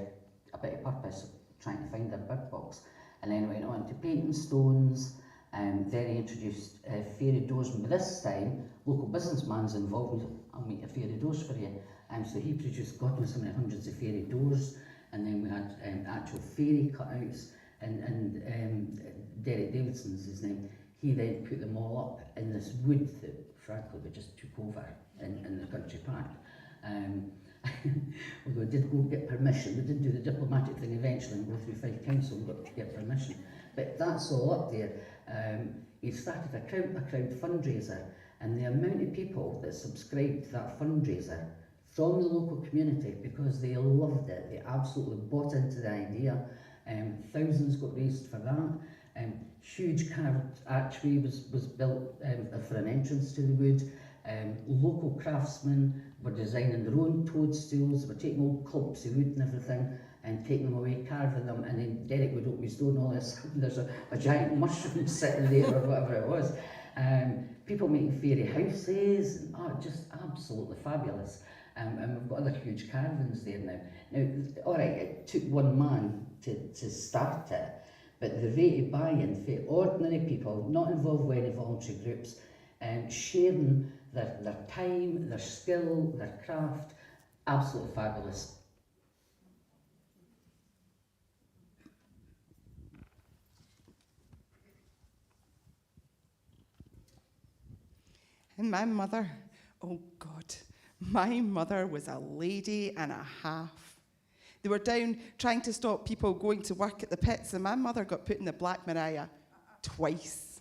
a bit of purpose, trying to find their bird box. And then went on to painting stones, then he introduced fairy doors, but this time local businessman's involved. I'll make your fairy doors for you. So he produced God knows how many hundreds of fairy doors, and then we had actual fairy cutouts, and Derek Davidson's his name. He then put them all up in this wood that frankly we just took over in the country park. Although we did go get permission, we did do the diplomatic thing eventually and go through Fife Council and got to get permission. But that's all up there. He started a crowd fundraiser, and the amount of people that subscribed to that fundraiser from the local community because they loved it. They absolutely bought into the idea. Thousands got raised for that. Huge carved archway was built for an entrance to the wood. Local craftsmen were designing their own toadstools, were taking old clumps of wood and everything and taking them away, carving them, and then Derek would open his door and all this, there's a giant mushroom sitting there or whatever it was. People making fairy houses, and just absolutely fabulous. And we've got other huge carvings there now. Now, all right, it took one man to start it, but the rate of buy-in for ordinary people, not involved with any voluntary groups, sharing their time, their skill, their craft, absolutely fabulous. And my mother, oh God, my mother was a lady and a half. They were down trying to stop people going to work at the pits, and my mother got put in the Black Maria twice.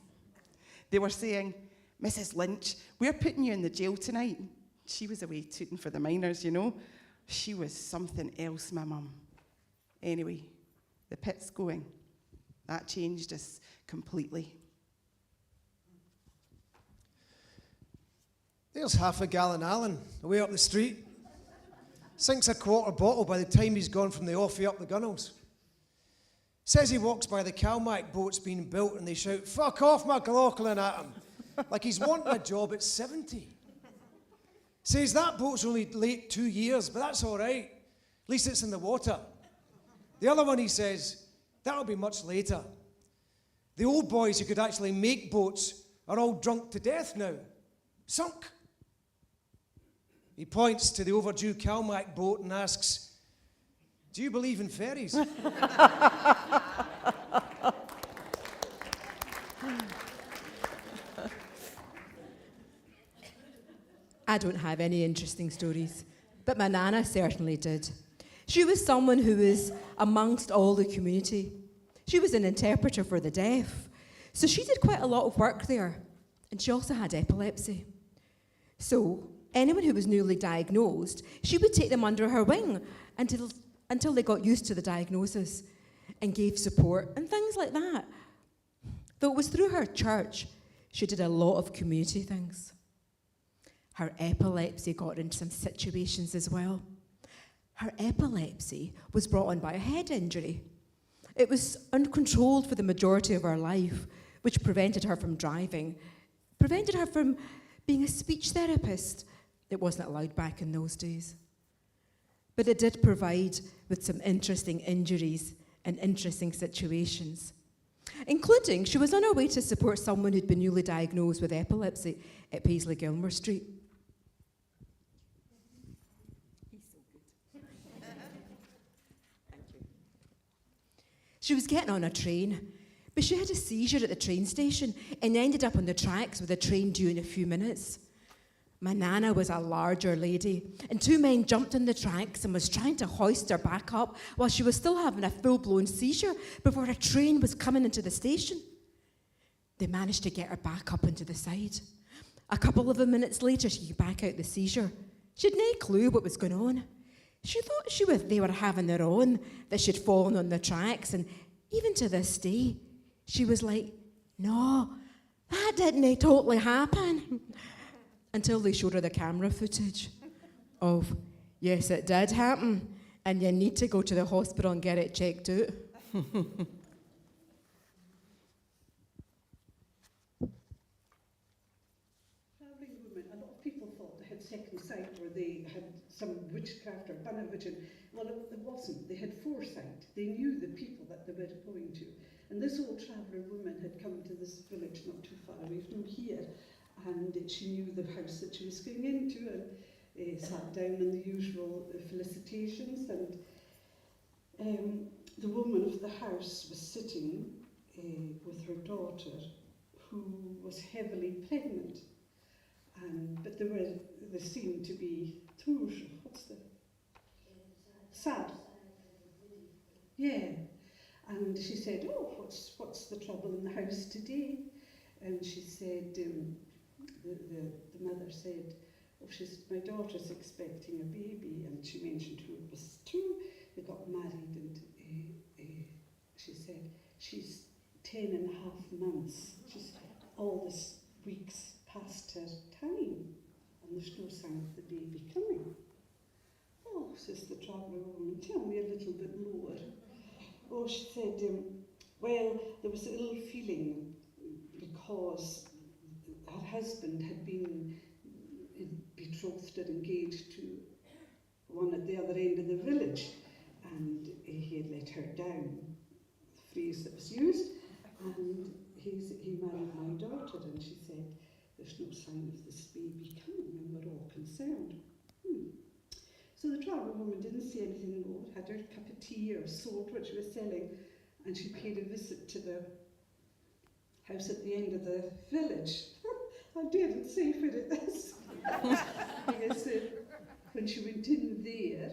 They were saying, Mrs. Lynch, we're putting you in the jail tonight. She was away tooting for the miners, you know. She was something else, my mum. Anyway, the pit's going. That changed us completely. There's half a gallon Alan away up the street. Sinks a quarter bottle by the time he's gone from the offie up the gunnels. Says he walks by the Calmac boats being built and they shout, "Fuck off, McLaughlin," at him. Like he's wanting a job at 70. Says that boat's only late 2 years, but that's all right. At least it's in the water. The other one, he says, that'll be much later. The old boys who could actually make boats are all drunk to death now. Sunk. He points to the overdue Calmac boat and asks, "Do you believe in ferries?" I don't have any interesting stories, but my nana certainly did. She was someone who was amongst all the community. She was an interpreter for the deaf, so she did quite a lot of work there, and she also had epilepsy. So anyone who was newly diagnosed, she would take them under her wing until they got used to the diagnosis and gave support and things like that. Though it was through her church, she did a lot of community things. Her epilepsy got into some situations as well. Her epilepsy was brought on by a head injury. It was uncontrolled for the majority of her life, which prevented her from driving, prevented her from being a speech therapist. It wasn't allowed back in those days. But it did provide with some interesting injuries and interesting situations, including she was on her way to support someone who'd been newly diagnosed with epilepsy at Paisley Gilmer Street. She was getting on a train, but she had a seizure at the train station and ended up on the tracks with the train due in a few minutes. My nana was a larger lady, and two men jumped on the tracks and was trying to hoist her back up while she was still having a full-blown seizure before a train was coming into the station. They managed to get her back up into the side. A couple of minutes later, she came back out the seizure. She had no clue what was going on. She thought they were having their own, that she'd fallen on the tracks, and even to this day, she was like, "No, that didn't totally happen." Until they showed her the camera footage of, yes, it did happen, and you need to go to the hospital and get it checked out. Travelling women, a lot of people thought they had second sight or they had some witchcraft or Bannavision. Well, it wasn't. They had foresight. They knew the people that they were going to. And this old traveller woman had come to this village not too far away from here, and she knew the house that she was going into and sat down in the usual felicitations, and the woman of the house was sitting with her daughter who was heavily pregnant, but they seemed to be sad. Yeah. And she said, "Oh, what's the trouble in the house today?" And she said, the mother said, oh, my daughter's expecting a baby, and she mentioned who it was to. They got married, and she said she's 10 and a half months. She's all this weeks past her time, and there's no sign of the baby coming. Oh, says the traveller woman, tell me a little bit more. Oh, she said, well, there was a little feeling because her husband had been betrothed and engaged to one at the other end of the village, and he had let her down, the phrase that was used, and he married my daughter, and she said, there's no sign of this baby coming, and we're all concerned. So the traveller woman didn't say anything more, had her cup of tea or sold what she was selling, and she paid a visit to the house at the end of the village. I daren't say what it is. Because when she went in there,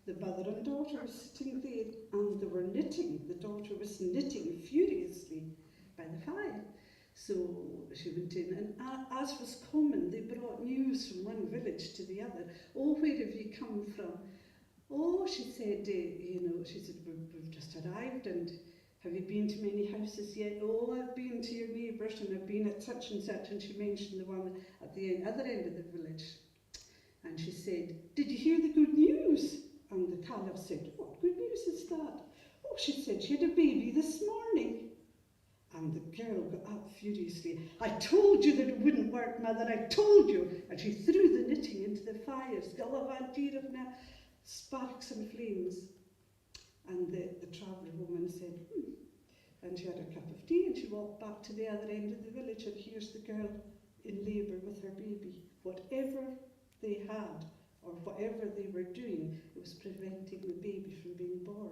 the mother and daughter were sitting there, and they were knitting. The daughter was knitting furiously by the fire. So she went in, and as was common, they brought news from one village to the other. Oh, where have you come from? Oh, she said, she said, we've just arrived, and have you been to many houses yet? Oh, I've been to your neighbours, and I've been at such, and she mentioned the one at the other end of the village. And she said, did you hear the good news? And the caliph said, what good news is that? Oh, she said, she had a baby this morning. And the girl got up furiously. I told you that it wouldn't work, mother, I told you. And she threw the knitting into the fires. Galavantira sparks and flames. And the traveller woman said, And she had a cup of tea, and she walked back to the other end of the village, and here's the girl in labour with her baby. Whatever they had, or whatever they were doing, it was preventing the baby from being born.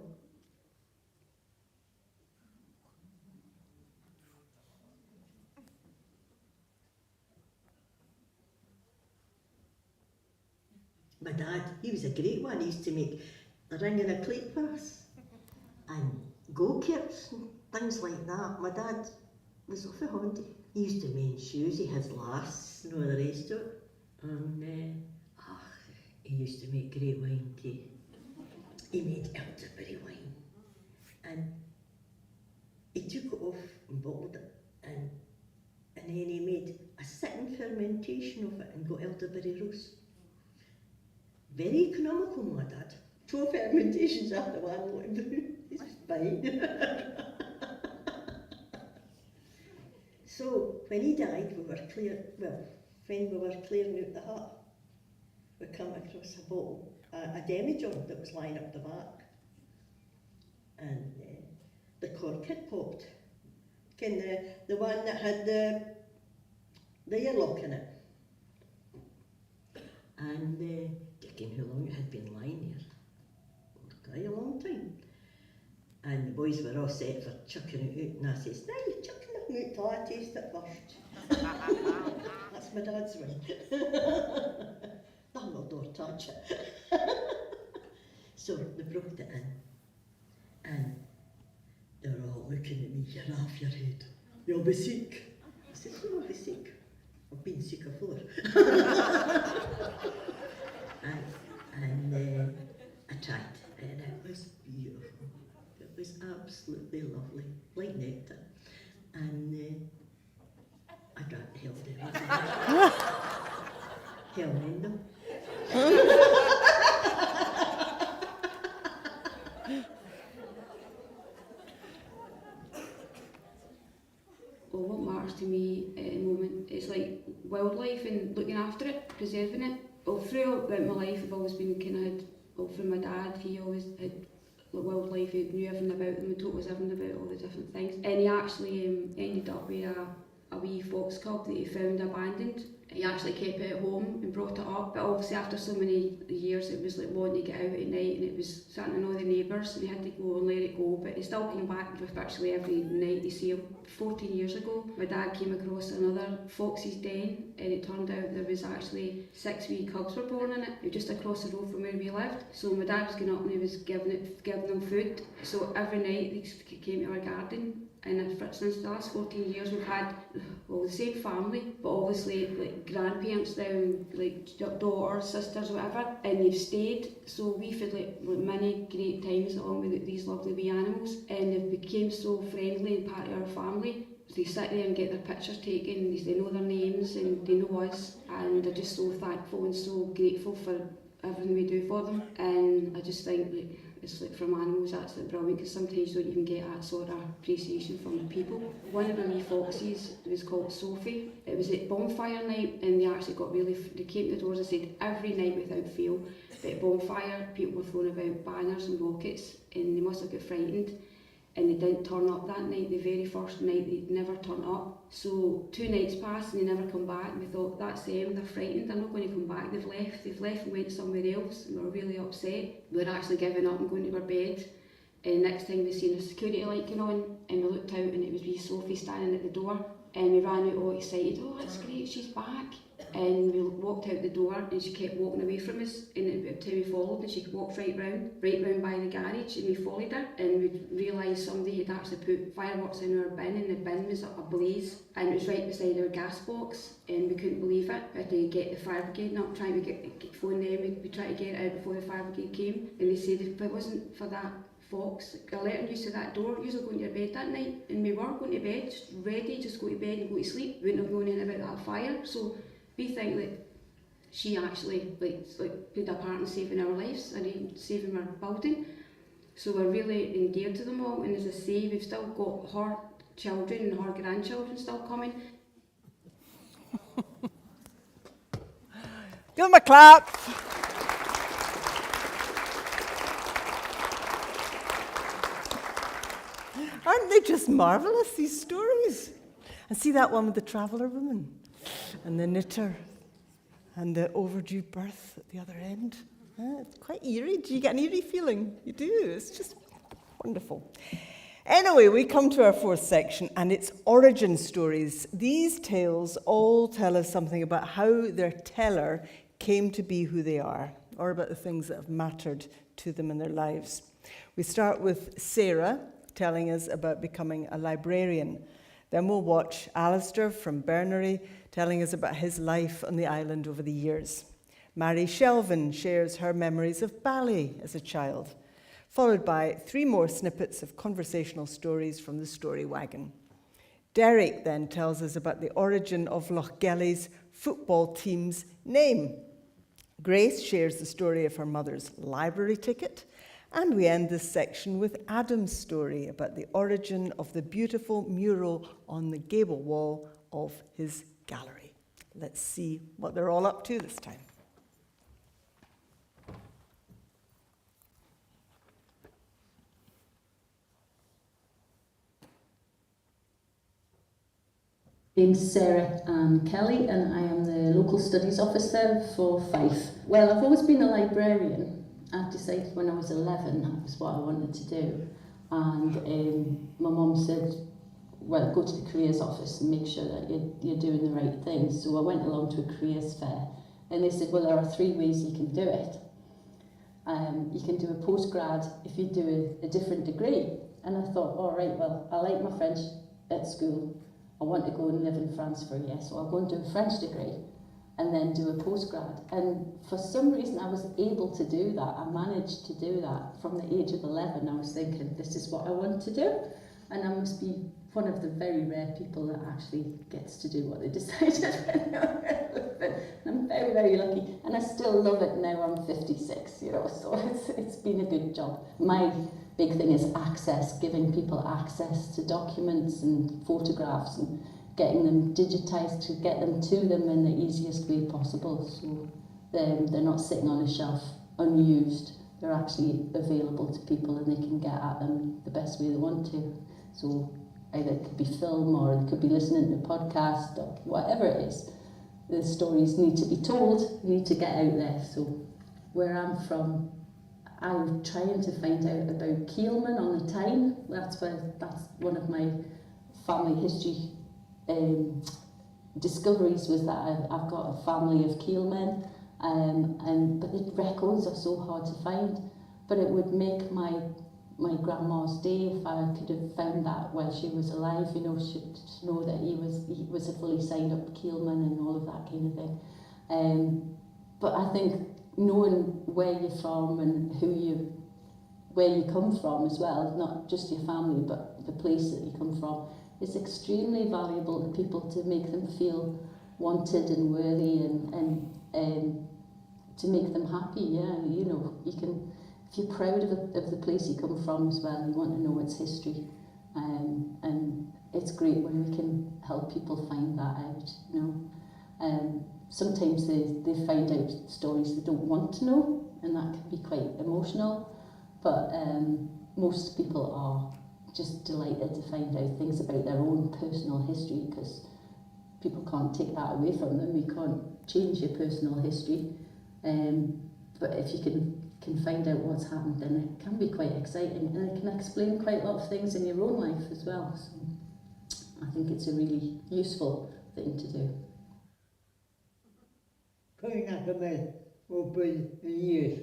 My dad, he was a great one. He used to make a ring and a plate for us, and go-karts and things like that. My dad was off a Honda. He used to mend shoes, he had lasts and all the rest of it. And he used to make great wine too. He made elderberry wine, and he took it off and bottled it, and then he made a sitting fermentation of it and got elderberry roast. Very economical, my dad. 12 fermentations after one lot of brew. It's fine. So when he died, when we were clearing out the hut, we come across a bottle, a demijohn that was lying up the back, and the cork had popped. The one that had the airlock in it, and checking how long it had been lying there. Quite a long time. And the boys were all set for chucking it out, and I says, "No, you're chucking it out till I taste it first." That's my dad's ring. I'll not touch it. So they brought it in, and they were all looking at me, "You're off your head. You'll be sick." I said, "No, I'll be sick. I've been sick before." And I tried, and it was beautiful. It was absolutely lovely, like nectar. And I drank the hell down. Hell in them. Well, what matters to me at the moment is like wildlife and looking after it, preserving it. Well, throughout my life, I've always been from my dad, he always had wildlife, he knew everything about them and taught us everything about all the different things. And he actually ended up with a wee fox cub that he found abandoned. He actually kept it at home and brought it up, but obviously after so many years it was like wanting to get out at night, and it was starting to know the neighbours, and he had to go and let it go, but he still came back virtually every night to see him. 14 years ago, my dad came across another fox's den, and it turned out there was actually 6 wee cubs were born in it. It was just across the road from where we lived. So my dad was going up and he was giving them food. So every night they came to our garden. And since the last 14 years we've had the same family, but obviously like like grandparents down, like daughters, sisters, whatever, and they've stayed. So we've had like many great times along with these lovely wee animals, and they've became so friendly and part of our family. They sit there and get their pictures taken, they know their names and they know us, and they're just so thankful and so grateful for everything we do for them. And I just think like, it's like from animals, that's like brilliant, because sometimes you don't even get that sort of appreciation from the people. One of the wee foxes was called Sophie. It was at bonfire night, and they actually got really, they came to the doors and said every night without fail, but at bonfire people were throwing about banners and rockets, and they must have got frightened, and they didn't turn up that night. The very first night they'd never turn up. So 2 nights passed and they never come back, and we thought, that's them, they're frightened, they're not going to come back, they've left and went somewhere else, and we were really upset. We were actually giving up and going to our bed, and next time we seen a security light going on, and we looked out and it was wee Sophie standing at the door, and we ran out all excited, oh that's great, she's back. And we walked out the door and she kept walking away from us, and by the time we followed, and she walked right round by the garage, and we followed her, and we realised somebody had actually put fireworks in our bin, and the bin was ablaze, and it was right beside our gas box, and we couldn't believe it. We had to get the fire brigade up, trying to phone them, we tried to get it out before the fire brigade came, and they said if it wasn't for that fox alerting you to that door, you were going to your bed that night, and we were going to bed, just ready, just go to bed and go to sleep. We wouldn't have known anything about that fire. So we think that she actually like played a part in saving our lives and in saving our building. So we're really endeared to them all, and as I say, we've still got her children and her grandchildren still coming. Give them a clap. Aren't they just marvellous, these stories? And see that one with the traveller woman and the knitter and the overdue birth at the other end? It's quite eerie. Do you get an eerie feeling? You do. It's just wonderful. Anyway, we come to our fourth section, and it's origin stories. These tales all tell us something about how their teller came to be who they are, or about the things that have mattered to them in their lives. We start with Sarah telling us about becoming a librarian. Then we'll watch Alistair from Bernery telling us about his life on the island over the years. Mary Shelvin shares her memories of ballet as a child, followed by 3 more snippets of conversational stories from the Story Wagon. Derek then tells us about the origin of Lochgelly's football team's name. Grace shares the story of her mother's library ticket, and we end this section with Adam's story about the origin of the beautiful mural on the gable wall of his gallery. Let's see what they're all up to this time. My name's Sarah Ann Kelly, and I am the local studies officer for Fife. Well, I've always been a librarian. I decided when I was 11 that was what I wanted to do, and my mum said, well, go to the careers office and make sure that you're doing the right thing. So I went along to a careers fair, and they said, well, there are 3 ways you can do it. You can do a postgrad if you do a different degree. And I thought, all right, well, I like my French at school. I want to go and live in France for a year, so I'll go and do a French degree and then do a postgrad. And for some reason I was able to do that. I managed to do that from the age of 11. I was thinking, this is what I want to do. And I must be one of the very rare people that actually gets to do what they decided when they were 11. I'm very, very lucky. And I still love it now. I'm 56, you know, so it's been a good job. My big thing is access, giving people access to documents and photographs and getting them digitized to get them to them in the easiest way possible, so they're not sitting on a shelf unused. They're actually available to people and they can get at them the best way they want to. So either it could be film or it could be listening to a podcast or whatever it is. The stories need to be told, need to get out there. So where I'm from, I'm trying to find out about Keelman on the Tyne. That's one of my family history discoveries, was that I've got a family of Keelmen, but the records are so hard to find. But it would make my my grandma's day, if I could have found that while she was alive, you know, to know that he was a fully signed up keelman and all of that kind of thing. But I think knowing where you're from and where you come from as well, not just your family, but the place that you come from, is extremely valuable to people, to make them feel wanted and worthy and to make them happy. Yeah, you know, you can, if you're proud of the place you come from as well, you want to know its history, and it's great when we can help people find that out, you know. Sometimes they find out stories they don't want to know, and that can be quite emotional, but most people are just delighted to find out things about their own personal history, because people can't take that away from them. You can't change your personal history, but if you can find out what's happened, then it can be quite exciting, and it can explain quite a lot of things in your own life as well. So I think it's a really useful thing to do. Going up my open years,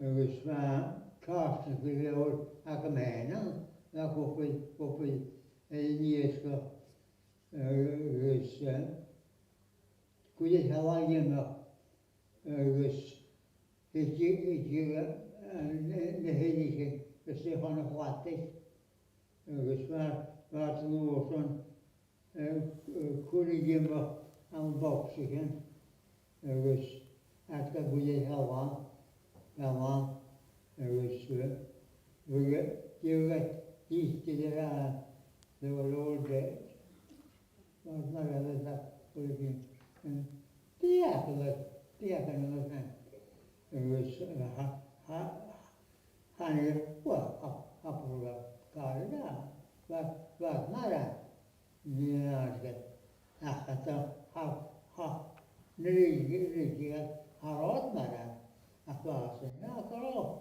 agus cásta go leor ag ména le open years agus cuide helaíach agus na héige gus sé chuna chhlatis agus bhar an ósan cuidigimach an boxigen agus at go cuide helá agus bhuaige díiste le bhór de na bheile chuigin díach le agus hánig hapla cáda bhar mara ní áge achata nuige harrád mara a chlása nachrá.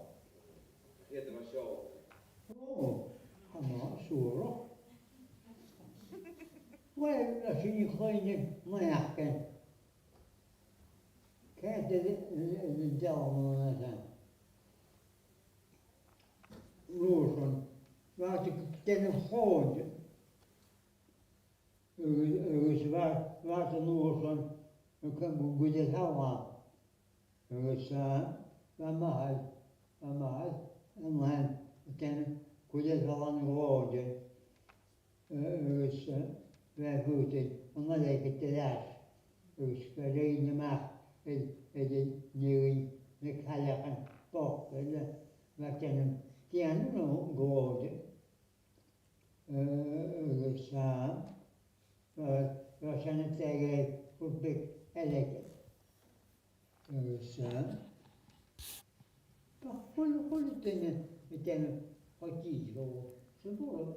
Iad mar seo. Ó, hamá súra. Well, a sin chláine maiachcin. Can't the devil on that. Rosen, waar ik ten een gootje. Dus waar de Rosen, dan kan we goed het houden. Dus waar mij, en dan ten goed het houden een gootje. Dus wij goed het, en dan lijkt het te laat. Dus we rijden maar. Het nieuwe mechanieken toch, we kennen nog geworden. Dus we zijn het tegen goed elektrisch. Dus toch goede dingen meteen wat die zo worden.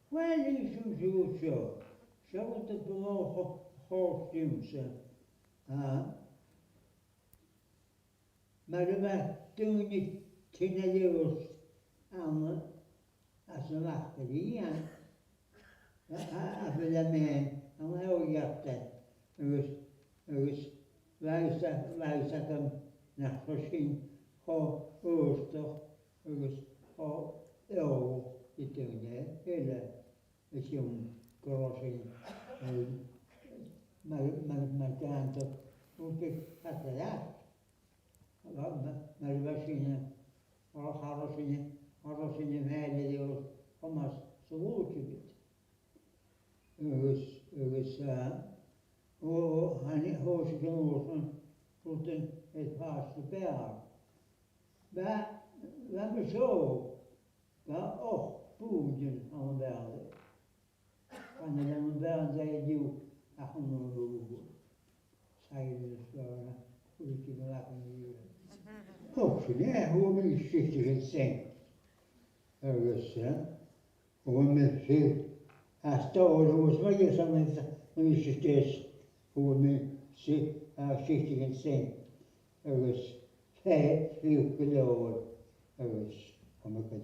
Wel is zo. Zo wordt het belogen hoogstuurs. Maar toen ik 10 jaar aan als een wachterie aan, als we dat meen, aan mij ook jachten. Dus wij zaten naar verschillende oorlog, dus die toen hele jong crossing, maar tante, hoe ik had gedaan. Maar we zien Harrasine meiden die allemaal zo goed gebeurt. Dus hij hoort zich genomen tot het vaste berg. Maar we hebben zo, daar ook poemen aan de bergen. En dan de bergen zei je, ach, zei je dus goed je me laten hier. Ook zo, ja, hoe moet je schichtig zijn? Dus, hoe moet je als het hoe is wat je zo met je steeds, hoe moet je schichtig zijn? Dus, 5 uur geloof. Dus, hoe moet je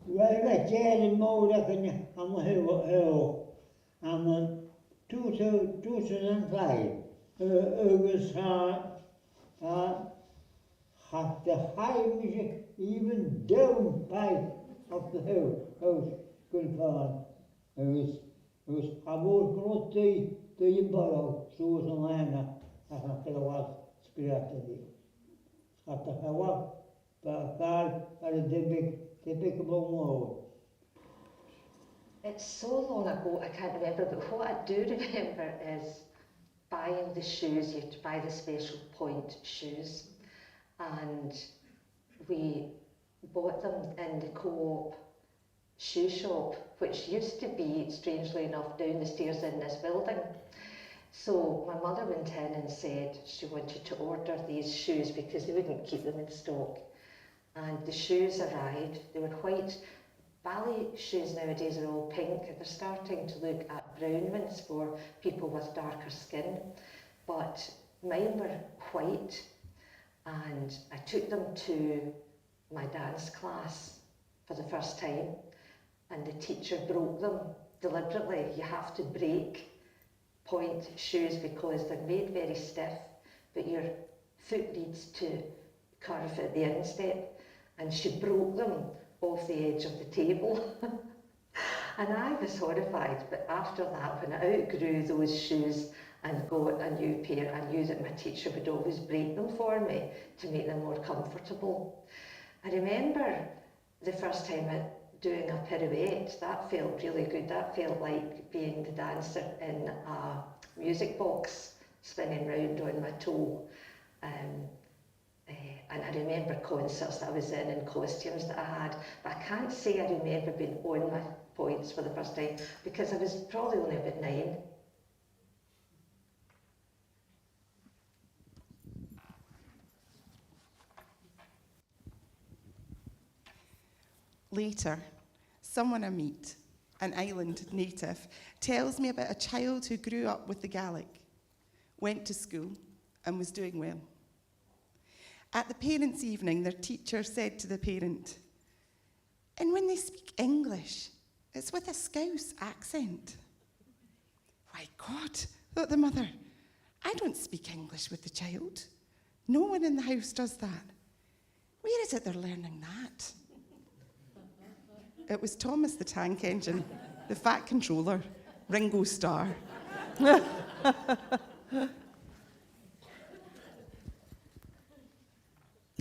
wij werden nodig en allemaal heel. En 2005, dus have the high music even down by up the hill, going on. It was a more growth to you borrow, so was a lana, I have to was spirited. At the Hawa, but a car, and the big more. It's so long ago I can't remember, but what I do remember is buying the shoes. You had to buy the special point shoes, and we bought them in the Co-op shoe shop, which used to be, strangely enough, down the stairs in this building. So my mother went in and said she wanted to order these shoes because they wouldn't keep them in stock. And the shoes arrived. They were white. Ballet shoes nowadays are all pink. They're starting to look at brown ones for people with darker skin. But mine were white, and I took them to my dance class for the first time, and the teacher broke them deliberately. You have to break point shoes because they're made very stiff, but your foot needs to curve at the instep, and she broke them off the edge of the table. And I was horrified, but after that, when I outgrew those shoes and got a new pair, I knew that my teacher would always break them for me to make them more comfortable. I remember the first time doing a pirouette. That felt really good. That felt like being the dancer in a music box, spinning round on my toe. And I remember concerts that I was in and costumes that I had, but I can't say I remember being on my points for the first time because I was probably only about 9. Later, someone I meet, an island native, tells me about a child who grew up with the Gaelic, went to school and was doing well. At the parents' evening, their teacher said to the parent, "And when they speak English, it's with a Scouse accent." "Why, God," thought the mother, "I don't speak English with the child. No one in the house does that. Where is it they're learning that?" It was Thomas the Tank Engine, the Fat Controller, Ringo Starr.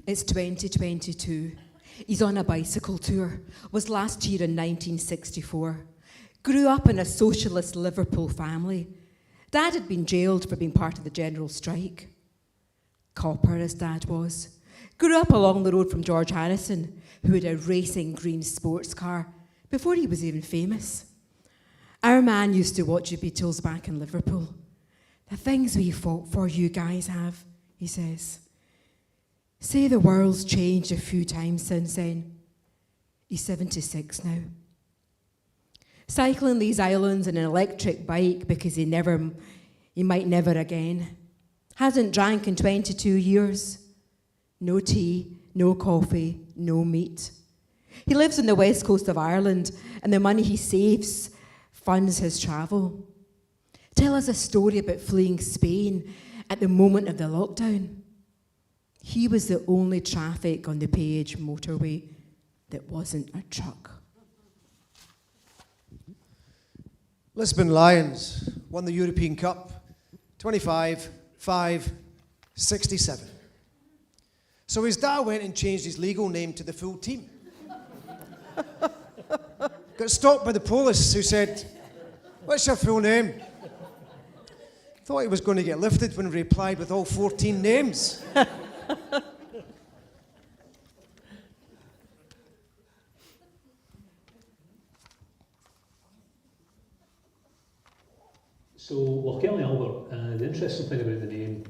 It's 2022. He's on a bicycle tour. Was last year in 1964. Grew up in a socialist Liverpool family. Dad had been jailed for being part of the general strike. Copper, his dad was. Grew up along the road from George Harrison, who had a racing green sports car before he was even famous. Our man used to watch the Beatles back in Liverpool. "The things we fought for you guys have," he says. "Say the world's changed a few times since then." He's 76 now. Cycling these islands on an electric bike because he might never again. Hasn't drank in 22 years. No tea, no coffee, no meat. He lives on the west coast of Ireland, and the money he saves funds his travel. Tell us a story about fleeing Spain at the moment of the lockdown. He was the only traffic on the Page motorway that wasn't a truck. Lisbon Lions won the European Cup 25-5-67. So his dad went and changed his legal name to the full team. Got stopped by the police who said, "What's your full name?" Thought he was going to get lifted when he replied with all 14 names. So Lochgelly Albert, the interesting thing about the name,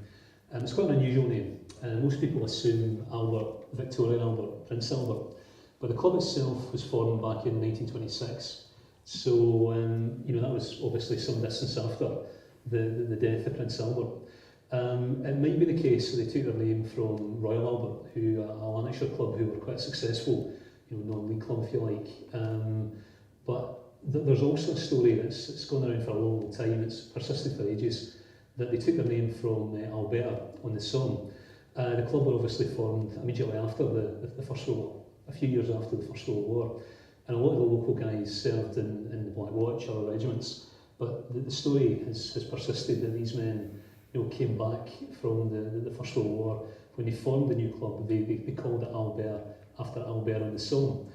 it's quite an unusual name. Most people assume Albert, Victorian Albert, Prince Albert, but the club itself was formed back in 1926. So that was obviously some distance after the death of Prince Albert. It might be the case that they took their name from Royal Albert, who a Lanarkshire club who were quite successful, non-league club if you like. But there's also a story that's gone around for a long, long time, it's persisted for ages, that they took their name from Alberta on the Somme. The club were obviously formed immediately after the First World War, a few years after the First World War, and a lot of the local guys served in the Black Watch or regiments. But the story has persisted that these men, came back from the First World War. When they formed the new club, they called it Albert after Albert and the Somme.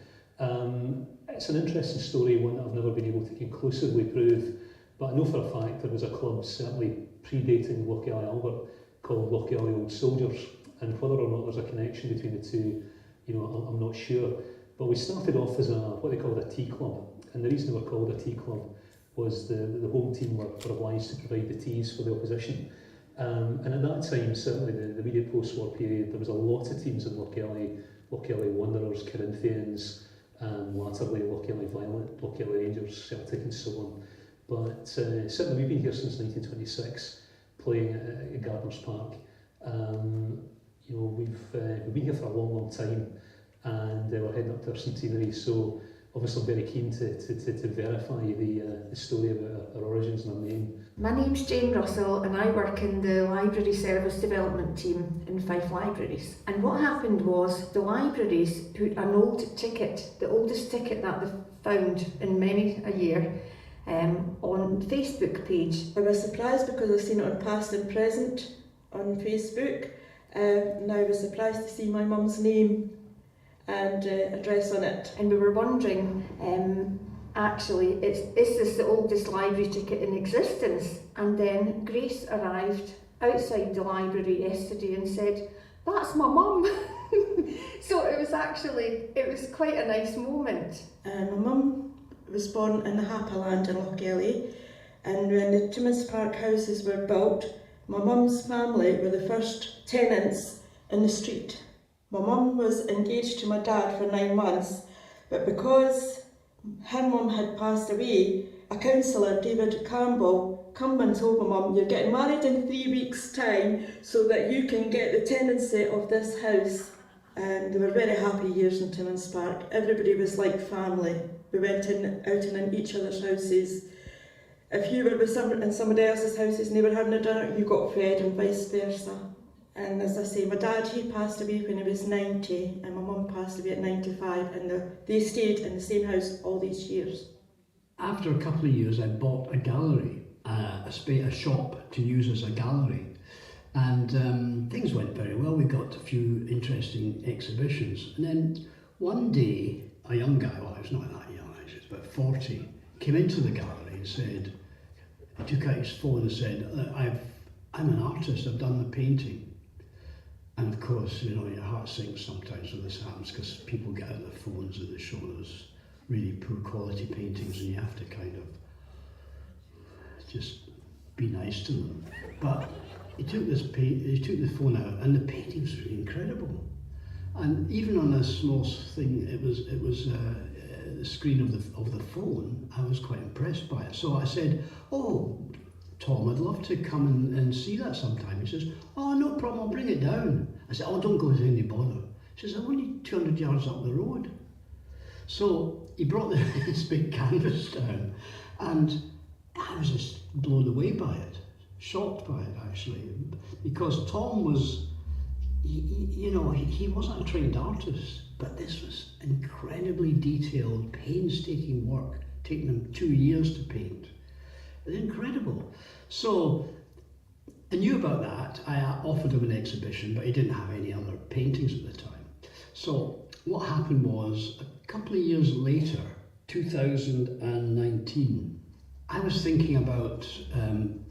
It's an interesting story, one that I've never been able to conclusively prove, but I know for a fact there was a club certainly predating Lochgelly Albert called Lochgelly Old Soldiers, and whether or not there's a connection between the two, I'm not sure. But we started off as what they called a tea club, and the reason they were called a tea club was the home team were obliged to provide the teas for the opposition. And at that time, certainly the immediate post-war period, there was a lot of teams in Lochgelly, Lochgelly Wanderers, Corinthians, latterly Lochgelly Violet, Lochgelly Rangers, Celtic and so on. But certainly we've been here since 1926, playing at Gardeners Park. We've been here for a long time, and we're heading up to our centenary, so obviously I'm very keen to verify the story about our origins and our name. My name's Jane Russell and I work in the Library Service Development team in Fife Libraries. And what happened was the libraries put an old ticket, the oldest ticket that they've found in many a year, on Facebook page. I was surprised because I've seen it on past and present on Facebook, and I was surprised to see my mum's name and address on it. And we were wondering, actually, is this the oldest library ticket in existence? And then Grace arrived outside the library yesterday and said, "That's my mum." So it was quite a nice moment. My mum was born in the Happaland in Lochgelly, and when the Timmins Park houses were built, my mum's family were the first tenants in the street. My mum was engaged to my dad for 9 months, but because her mum had passed away, a councillor, David Campbell, come and told my mum, "You're getting married in 3 weeks' time so that you can get the tenancy of this house." And they were very happy years in Timmins Park. Everybody was like family. We went out and in each other's houses. If you were with in somebody else's houses and they were having a dinner, you got fed, and vice versa. And as I say, my dad, he passed away when he was 90, and my mum passed away at 95, and they stayed in the same house all these years. After a couple of years, I bought a gallery, a shop to use as a gallery. And things went very well. We got a few interesting exhibitions. And then one day, a young guy, well, he was not that young, he was about 40, came into the gallery and said, took out his phone and said, "I'm an artist, I've done the painting." And of course, your heart sinks sometimes when this happens, because people get out their phones and they show us really poor quality paintings, and you have to kind of just be nice to them. But he took the phone out, and the paintings were incredible. And even on this small thing, it was the screen of the phone. I was quite impressed by it. So I said, "Oh, Tom, I'd love to come and see that sometime." He says, "Oh, no problem, I'll bring it down." I said, "Oh, don't go to any bother." He says, "I'm only 200 yards up the road." So he brought this big canvas down, and I was just blown away by it, shocked by it actually, because Tom was, he wasn't a trained artist, but this was incredibly detailed, painstaking work, taking him 2 years to paint. It was incredible. So I knew about that. I offered him an exhibition, but he didn't have any other paintings at the time. So what happened was, a couple of years later, 2019, I was thinking about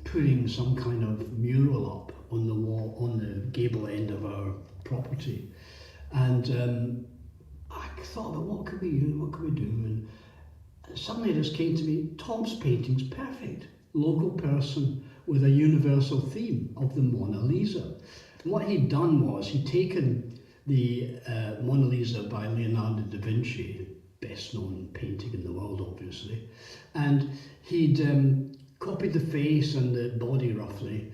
putting some kind of mural up on the wall, on the gable end of our property. And I thought about what could we do? And suddenly it just came to me, Tom's painting's perfect. Local person with a universal theme of the Mona Lisa. And what he'd done was he'd taken the Mona Lisa by Leonardo da Vinci, best known painting in the world obviously, and he'd copied the face and the body roughly,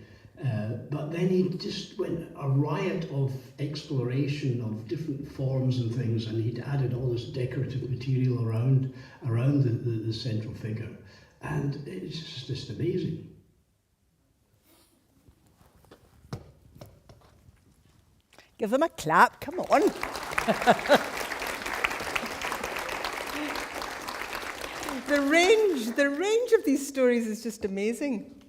but then he just went a riot of exploration of different forms and things, and he'd added all this decorative material around the central figure, and it's just amazing. Give them a clap, come on. The range of these stories is just amazing.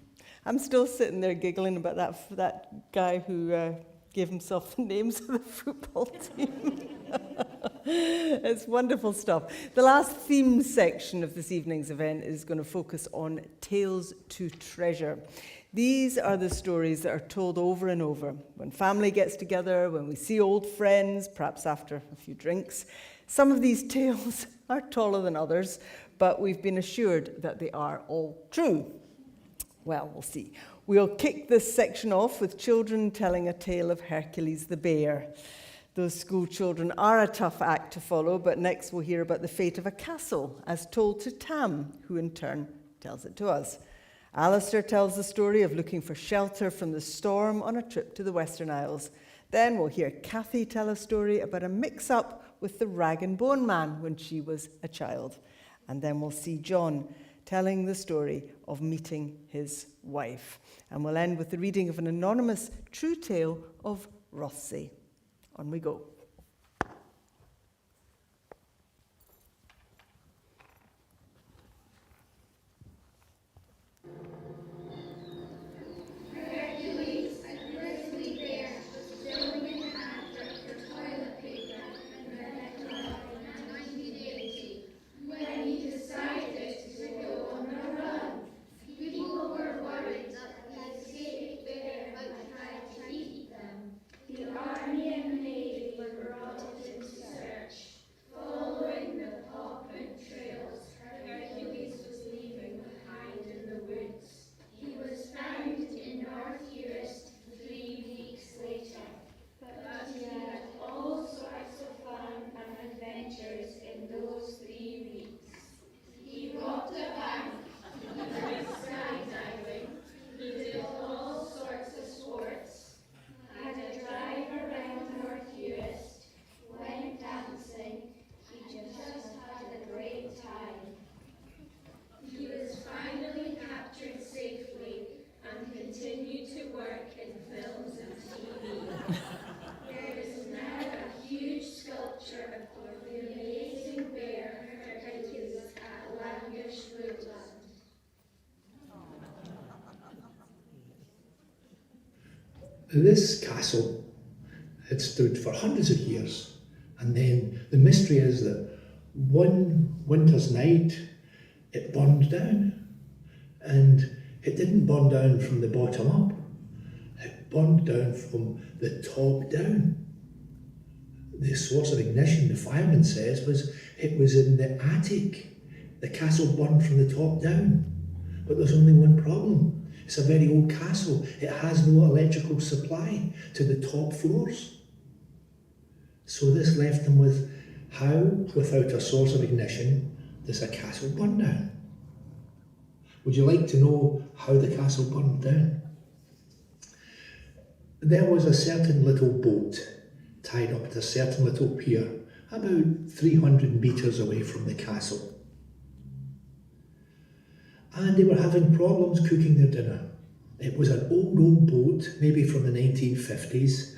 I'm still sitting there giggling about that guy who gave himself the names of the football team. It's wonderful stuff. The last theme section of this evening's event is going to focus on Tales to Treasure. These are the stories that are told over and over when family gets together, when we see old friends, perhaps after a few drinks. Some of these tales are taller than others, but we've been assured that they are all true. Well, we'll see. We'll kick this section off with children telling a tale of Hercules the bear. Those school children are a tough act to follow, but next we'll hear about the fate of a castle, as told to Tam, who in turn tells it to us. Alistair tells the story of looking for shelter from the storm on a trip to the Western Isles. Then we'll hear Kathy tell a story about a mix-up with the Rag and Bone Man when she was a child. And then we'll see John telling the story of meeting his wife. And we'll end with the reading of an anonymous true tale of Rothsay. On we go. Hercules, a grizzly bear, was filming an advert for toilet paper in Glasgow in 1980 when he decided to go on a run. People were worried that the escaped bear might try to eat them. The army and navy were brought into search. Following the paw print trails Hercules was leaving behind in the woods, he was found in North Uist 3 weeks later. But he had all sorts of fun and adventures in those 3 weeks. He robbed a bank, he went skydiving, he did all sorts of sports, had a drive around North Uist, went dancing, he just had a great time. He was finally captured safely and continued to work in films and TV. There is now a huge sculpture of the amazing bear Hercules at Langish Woodland. This castle had stood for hundreds of years, and then the mystery is that one winter's night it burned down, and it didn't burn down from the bottom up, it burned down from the top down. The source of ignition, the fireman says, was it was in the attic. The castle burned from the top down, but there's only one problem. It's a very old castle. It has no electrical supply to the top floors. So this left them with how, without a source of ignition, does a castle burn down? Would you like to know how the castle burned down? There was a certain little boat tied up at a certain little pier about 300 metres away from the castle. And they were having problems cooking their dinner. It was an old boat, maybe from the 1950s.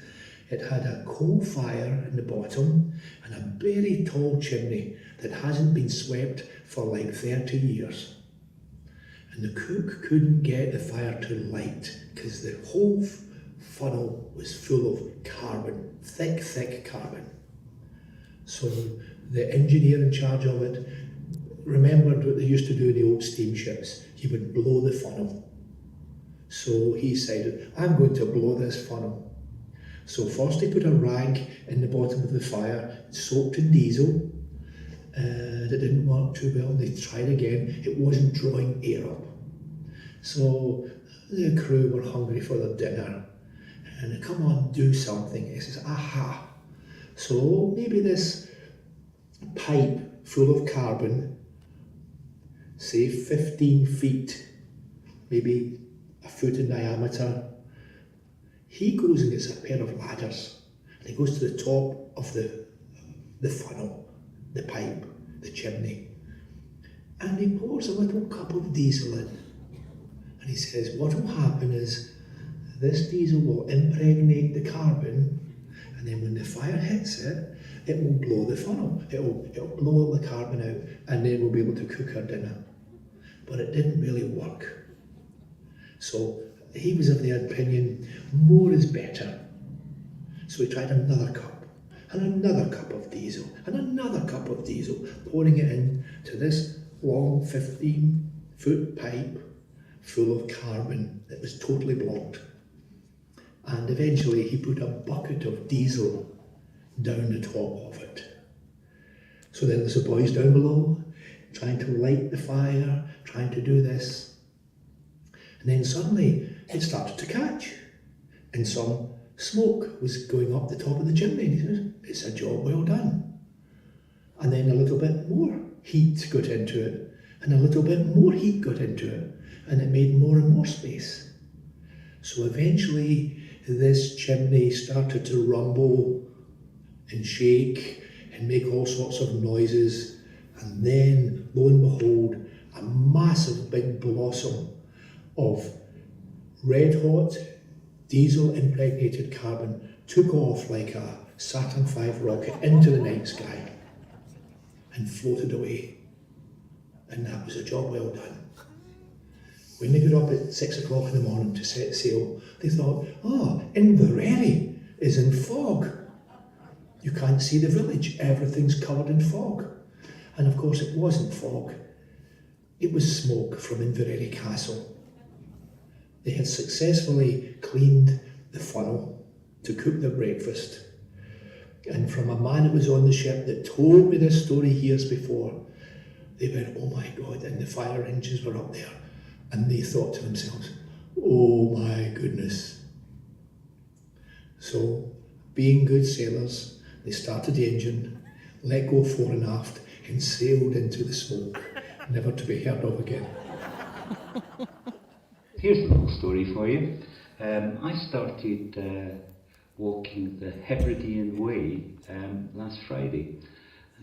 It had a coal fire in the bottom and a very tall chimney that hasn't been swept for like 30 years. And the cook couldn't get the fire to light because the whole funnel was full of carbon, thick carbon. So the engineer in charge of it remembered what they used to do in the old steamships. He would blow the funnel. So he said, I'm going to blow this funnel. So first he put a rag in the bottom of the fire, soaked in diesel. That didn't work too well. They tried again. It wasn't drawing air up. So the crew were hungry for their dinner. And come on, do something. He says, aha. So maybe this pipe full of carbon, say 15 feet, maybe a foot in diameter. He goes and gets a pair of ladders and he goes to the top of the funnel, the pipe, the chimney, and he pours a little cup of diesel in. And he says, what will happen is this diesel will impregnate the carbon and then when the fire hits it, it will blow the funnel. It'll blow all the carbon out, and then we'll be able to cook our dinner. But it didn't really work. So he was of the opinion, more is better. So he tried another cup, and another cup of diesel, and another cup of diesel, pouring it in to this long 15-foot pipe full of carbon that was totally blocked. And eventually he put a bucket of diesel down the top of it. So then there's the boys down below, trying to light the fire, trying to do this. And then suddenly it started to catch, and some smoke was going up the top of the chimney. And he says, it's a job well done. And then a little bit more heat got into it, and a little bit more heat got into it, and it made more and more space. So eventually this chimney started to rumble and shake and make all sorts of noises, and then, lo and behold, a massive big blossom of red hot diesel impregnated carbon took off like a Saturn V rocket into the night sky and floated away. And that was a job well done. When they got up at 6 o'clock in the morning to set sail, they thought, Inverary is in fog. You can't see the village, everything's covered in fog. And of course it wasn't fog, it was smoke from Inverary Castle. They had successfully cleaned the funnel to cook their breakfast. And from a man that was on the ship that told me this story years before, they went, oh my God, and the fire engines were up there. And they thought to themselves, oh my goodness. So, being good sailors, they started the engine, let go fore and aft, and sailed into the smoke, never to be heard of again. Here's a little story for you. I started walking the Hebridean Way last Friday.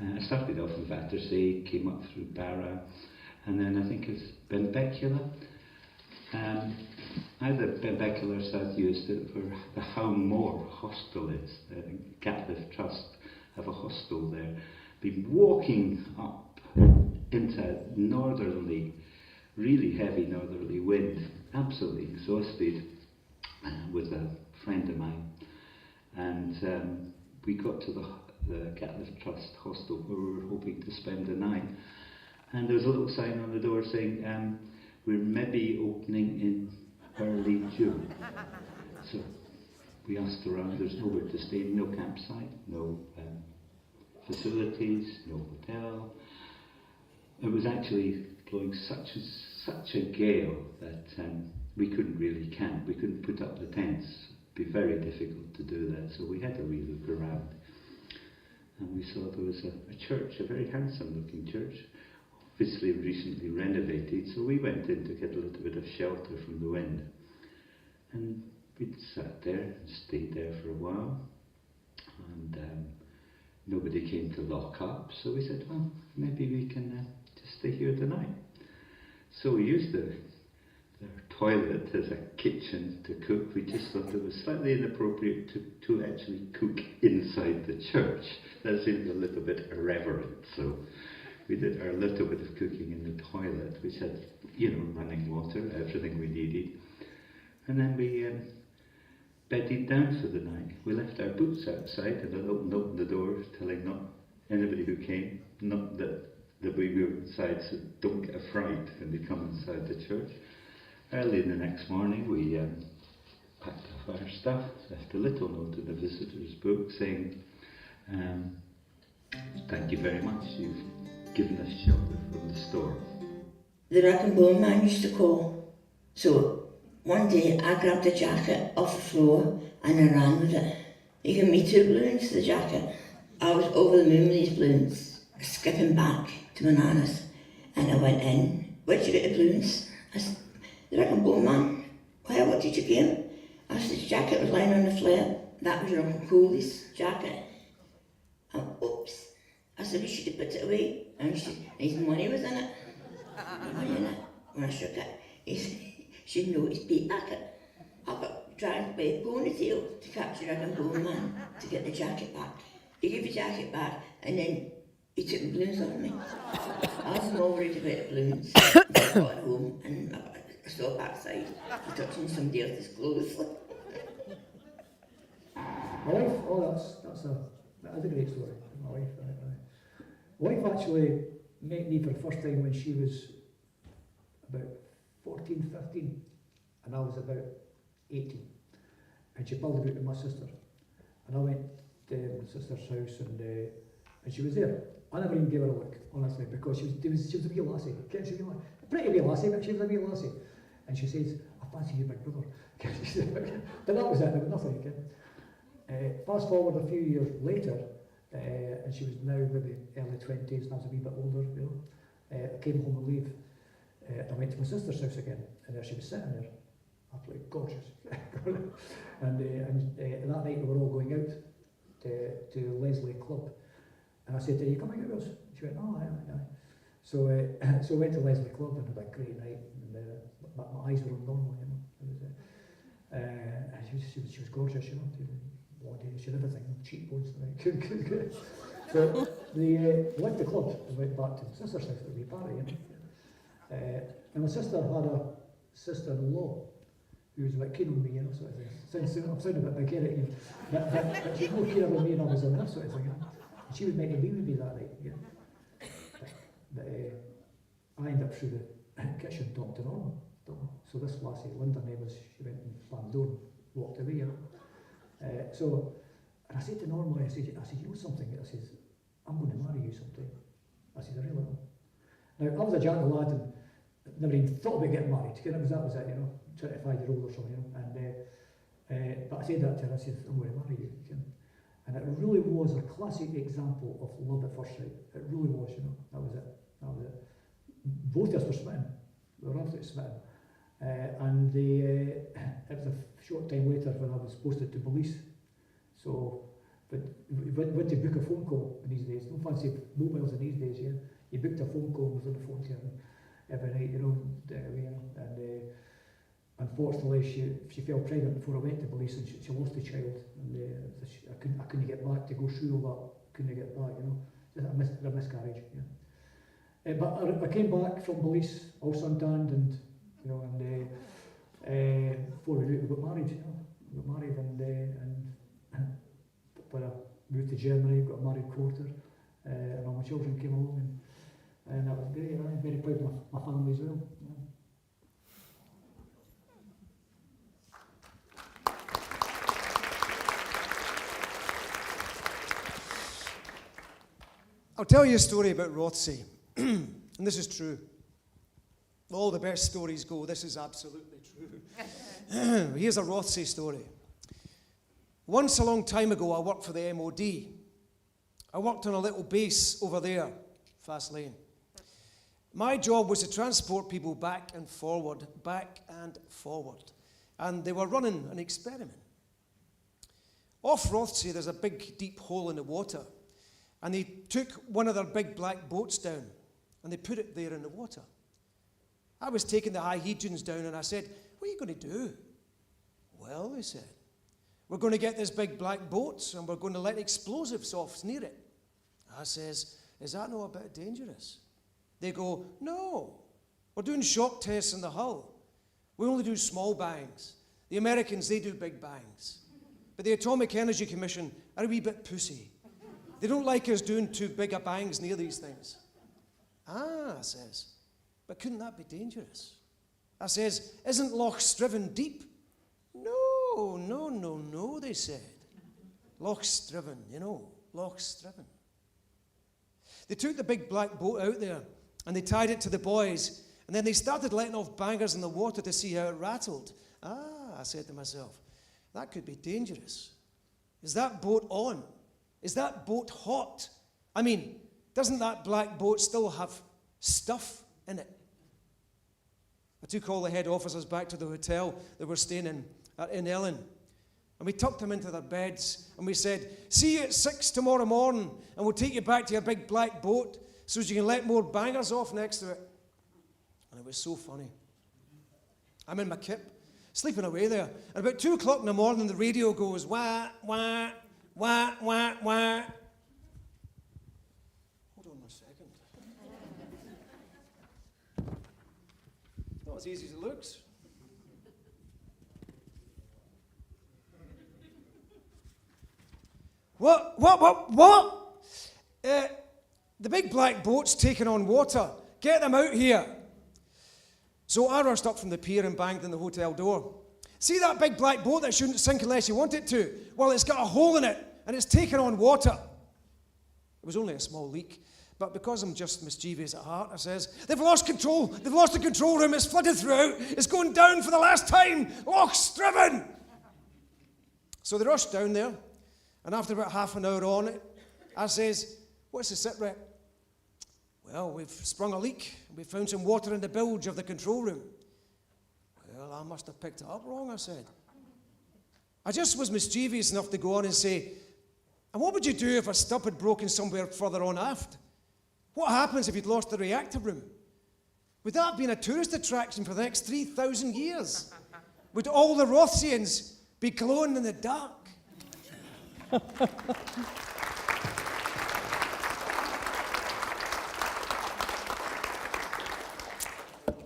I started off in Battersea, came up through Barra, and then I think it's Benbecula. Either Benbecula or South used it for the Howmore Hostel is. The Gatliff Trust have a hostel there. Been walking up into northerly, really heavy northerly wind, absolutely exhausted, with a friend of mine. And we got to the Gatliff Trust hostel where we were hoping to spend the night. And there was a little sign on the door saying, we're maybe opening in early June. So we asked around, there's nowhere to stay, no campsite, no facilities, no hotel. It was actually blowing such a gale that we couldn't really camp, we couldn't put up the tents. It'd be very difficult to do that, so we had a wee look around. And we saw there was a church, a very handsome looking church, obviously recently renovated, so we went in to get a little bit of shelter from the wind. And we'd sat there and stayed there for a while, and nobody came to lock up, so we said, well, maybe we can just stay here tonight. So we used their toilet as a kitchen to cook. We just thought it was slightly inappropriate to actually cook inside the church. That seemed a little bit irreverent, so we did our little bit of cooking in the toilet, which had, running water, everything we needed. And then we bedded down for the night. We left our boots outside and a little note on the door telling not anybody who came, not that we were inside, so don't get a fright when they come inside the church. Early in the next morning we packed up our stuff, left a little note in the visitor's book saying, thank you very much, you've given us shelter from the storm. The rag and bone man used to call. So one day I grabbed a jacket off the floor and I ran with it. He gave me 2 balloons, the jacket. I was over the moon with these balloons, skipping back to my nana's, and I went in. Where'd you get the balloons? I said, the rag and bone man. Why, what did you give him? I said, the jacket was lying on the floor. That was your Uncle Cooley's jacket. And oops. I said, we should have put it away. And his money was in it. Money in it. When I shook it, he said, should know his pay packet. I got trying to play ponytail to capture a bone man to get the jacket back. He gave the jacket back and then he took the balloons off me. I was all worried about the balloons. I got home and I saw backside. He touching somebody else's clothes. My wife, that's a great story. My wife, My wife actually met me for the first time when she was about 14, 15, and I was about 18. And she pulled about with my sister. And I went to my sister's house and she was there. I never even gave her a look, honestly, because she was a wee lassie. She was a pretty wee lassie, but she was a wee lassie. And she says, I fancy you, big brother. But that was it, there was nothing again. Fast forward a few years later, and she was now maybe early 20s, and I was a wee bit older, you know. I came home on leave. I went to my sister's house again, and there she was sitting there, absolutely gorgeous. and that night we were all going out to Leslie Club. And I said to her, are you coming out with us? She went, oh, aye. So I went to Leslie Club and had a great night, and my eyes were on normal, you know. And she was gorgeous, you know. She had everything, cheekbones, good. So we left the club and went back to my sister's house at the wee party, you know. And my sister had a sister-in-law who was a bit keen on me, you know, sort of thing. I'm sounding a bit big-headed, you know. But she was more keen on me and I was on this sort of thing, you know. And she was meant to be with me that night, you know. But I ended up through the kitchen talking to Norma. So this lassie, Linda name was, she went and slammed the door and walked away, you know. And I said to Norma, I said, you know something? I said, I'm going to marry you sometime. I said, I really am. Now, I was a gentle lad and never even thought about getting married. That was it, you know, 25-year-old or something, you know. But I said that to her, I said, I'm going to marry you. And it really was a classic example of love at first sight. It really was, you know, that was it. Both of us were smitten. We were absolutely smitten. And it was a short time later when I was posted to police. So, but went to book a phone call in these days. Don't fancy mobiles in these days, yeah. You booked a phone call and was on the phone to her every night, you know. And unfortunately, she fell pregnant before I went to police, and she lost the child. And I couldn't get back to go through all that. Couldn't get back, you know. Just a miscarriage, yeah. But I came back from police, all suntanned, and you know, and before we knew it, we got married. You know, we got married, and when I moved to Germany, got a married quarter, and all my children came along, and that was great. I'm very proud of my family as well. Yeah. I'll tell you a story about Rothsay, and this is true. All the best stories go, this is absolutely true. Here's a Rothsay story. Once a long time ago, I worked for the MOD. I worked on a little base over there, Fast Lane. My job was to transport people back and forward, and they were running an experiment. Off Rothsay, there's a big, deep hole in the water, and they took one of their big black boats down, and they put it there in the water. I was taking the Hyhegians down, and I said, what are you going to do? Well, they said, we're going to get this big black boat, and we're going to let explosives off near it. I says, is that not a bit dangerous? They go, no, we're doing shock tests in the hull. We only do small bangs. The Americans, they do big bangs. But the Atomic Energy Commission are a wee bit pussy. They don't like us doing too big a bangs near these things. I says, but couldn't that be dangerous? I says, isn't Loch Striven deep? No, they said. Loch Striven, you know, Loch Striven. They took the big black boat out there and they tied it to the buoys, and then they started letting off bangers in the water to see how it rattled. I said to myself, that could be dangerous. Is that boat on? Is that boat hot? I mean, doesn't that black boat still have stuff in it? I took all the head officers back to the hotel that we're staying in Ellen. And we tucked them into their beds and we said, see you at 6 tomorrow morning and we'll take you back to your big black boat so you can let more bangers off next to it. And it was so funny. I'm in my kip, sleeping away there. And about 2 o'clock in the morning, the radio goes, wah, wah, wah, wah, wah. Hold on a second. Not as easy as it looks. What? The big black boat's taking on water. Get them out here. So I rushed up from the pier and banged on the hotel door. See that big black boat that shouldn't sink unless you want it to? Well, it's got a hole in it, and it's taking on water. It was only a small leak, but because I'm just mischievous at heart, I says, they've lost control. They've lost the control room. It's flooded throughout. It's going down for the last time. Loch's driven. So they rushed down there, and after about half an hour on it, I says, what's the sit rep? Well, we've sprung a leak. We found some water in the bilge of the control room. Well, I must have picked it up wrong, I said. I just was mischievous enough to go on and say, and what would you do if a stub had broken somewhere further on aft? What happens if you'd lost the reactor room? Would that have been a tourist attraction for the next 3,000 years? Would all the Rothschians be glowing in the dark?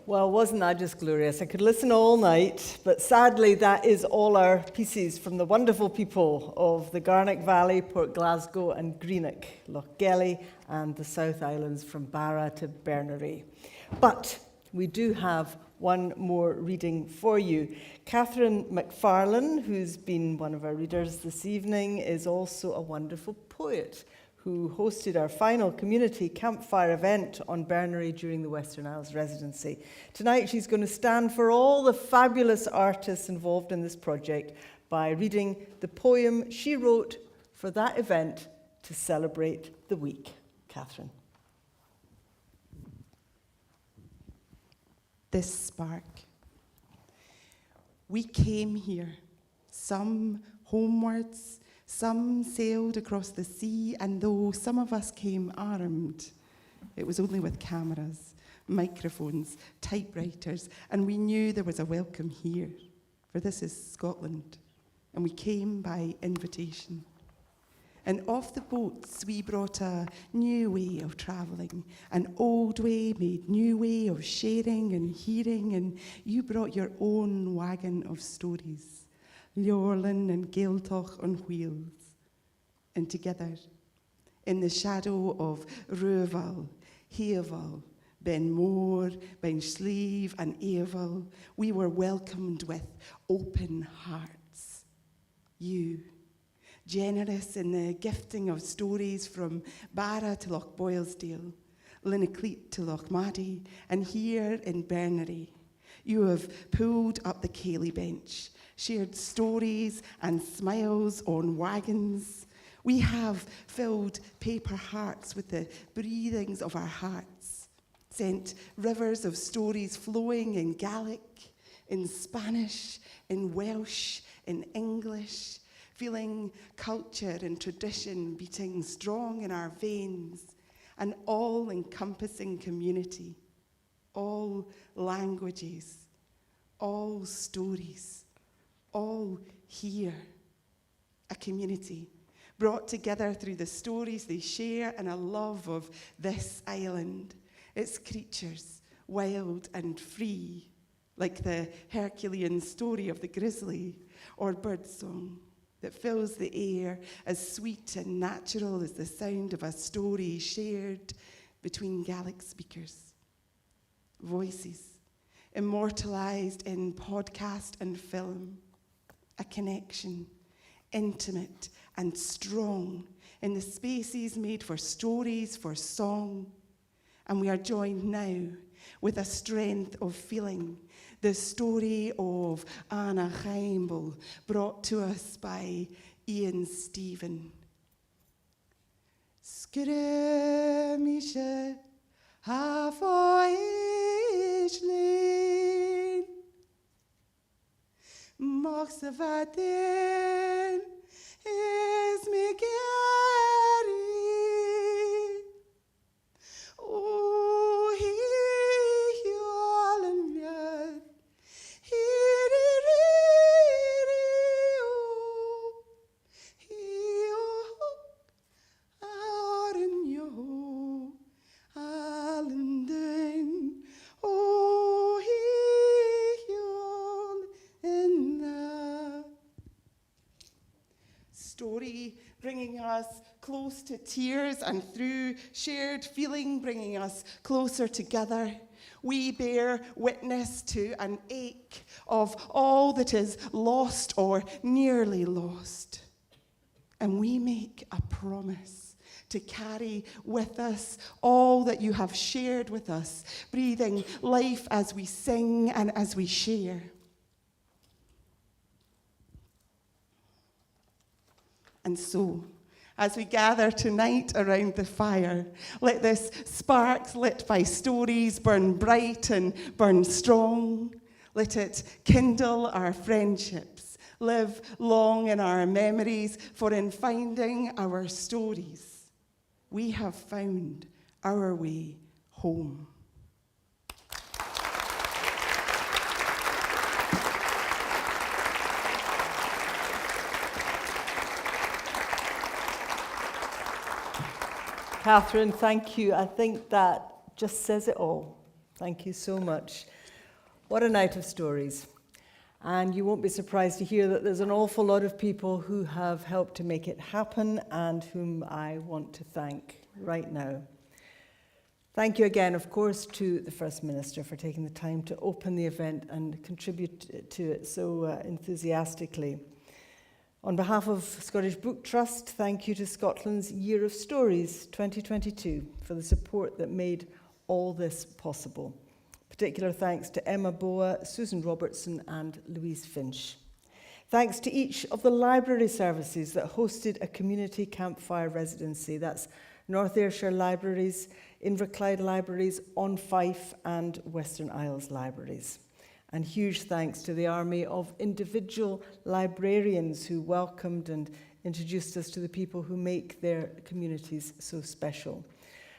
Well, wasn't that just glorious? I could listen all night, but sadly that is all our pieces from the wonderful people of the Garnock Valley, Port Glasgow and Greenock, Lochgelly and the South Islands from Barra to Berneray. But we do have one more reading for you. Catherine McFarlane, who's been one of our readers this evening, is also a wonderful poet who hosted our final community campfire event on Berneray during the Western Isles residency. Tonight she's going to stand for all the fabulous artists involved in this project by reading the poem she wrote for that event to celebrate the week. Catherine. This spark. We came here, some homewards, some sailed across the sea, and though some of us came armed, it was only with cameras, microphones, typewriters, and we knew there was a welcome here, for this is Scotland, and we came by invitation. And off the boats we brought a new way of travelling, an old way made new way of sharing and hearing, and you brought your own wagon of stories. Lorlin and Gaeltoch on wheels, and together, in the shadow of Ruval, Havel, Ben Moor, Ben Sleeve, and Avel, we were welcomed with open hearts. You, generous in the gifting of stories from Barra to Lochboylesdale, Linnacleet to Lochmaddy, and here in Berneray, you have pulled up the Cayley bench, shared stories and smiles on wagons. We have filled paper hearts with the breathings of our hearts, sent rivers of stories flowing in Gaelic, in Spanish, in Welsh, in English, feeling culture and tradition beating strong in our veins, an all-encompassing community, all languages, all stories, all here, a community brought together through the stories they share and a love of this island, its creatures, wild and free, like the Herculean story of the grizzly or birdsong that fills the air as sweet and natural as the sound of a story shared between Gaelic speakers. Voices immortalized in podcast and film, a connection, intimate and strong in the spaces made for stories, for song. And we are joined now with a strength of feeling, the story of Anna Heimble, brought to us by Ian Stephen. Skirmische Hafoischlin Mochs vaten is me gary Oh, he yollen yet He close to tears and through shared feeling, bringing us closer together. We bear witness to an ache of all that is lost or nearly lost. And we make a promise to carry with us all that you have shared with us, breathing life as we sing and as we share. And so, as we gather tonight around the fire, let this spark lit by stories burn bright and burn strong. Let it kindle our friendships, live long in our memories, for in finding our stories, we have found our way home. Catherine, thank you. I think that just says it all. Thank you so much. What a night of stories. And you won't be surprised to hear that there's an awful lot of people who have helped to make it happen and whom I want to thank right now. Thank you again, of course, to the First Minister for taking the time to open the event and contribute to it so enthusiastically. On behalf of Scottish Book Trust, thank you to Scotland's Year of Stories 2022 for the support that made all this possible. Particular thanks to Emma Boa, Susan Robertson and Louise Finch. Thanks to each of the library services that hosted a community campfire residency. That's North Ayrshire Libraries, Inverclyde Libraries, On Fife and Western Isles Libraries. And huge thanks to the army of individual librarians who welcomed and introduced us to the people who make their communities so special.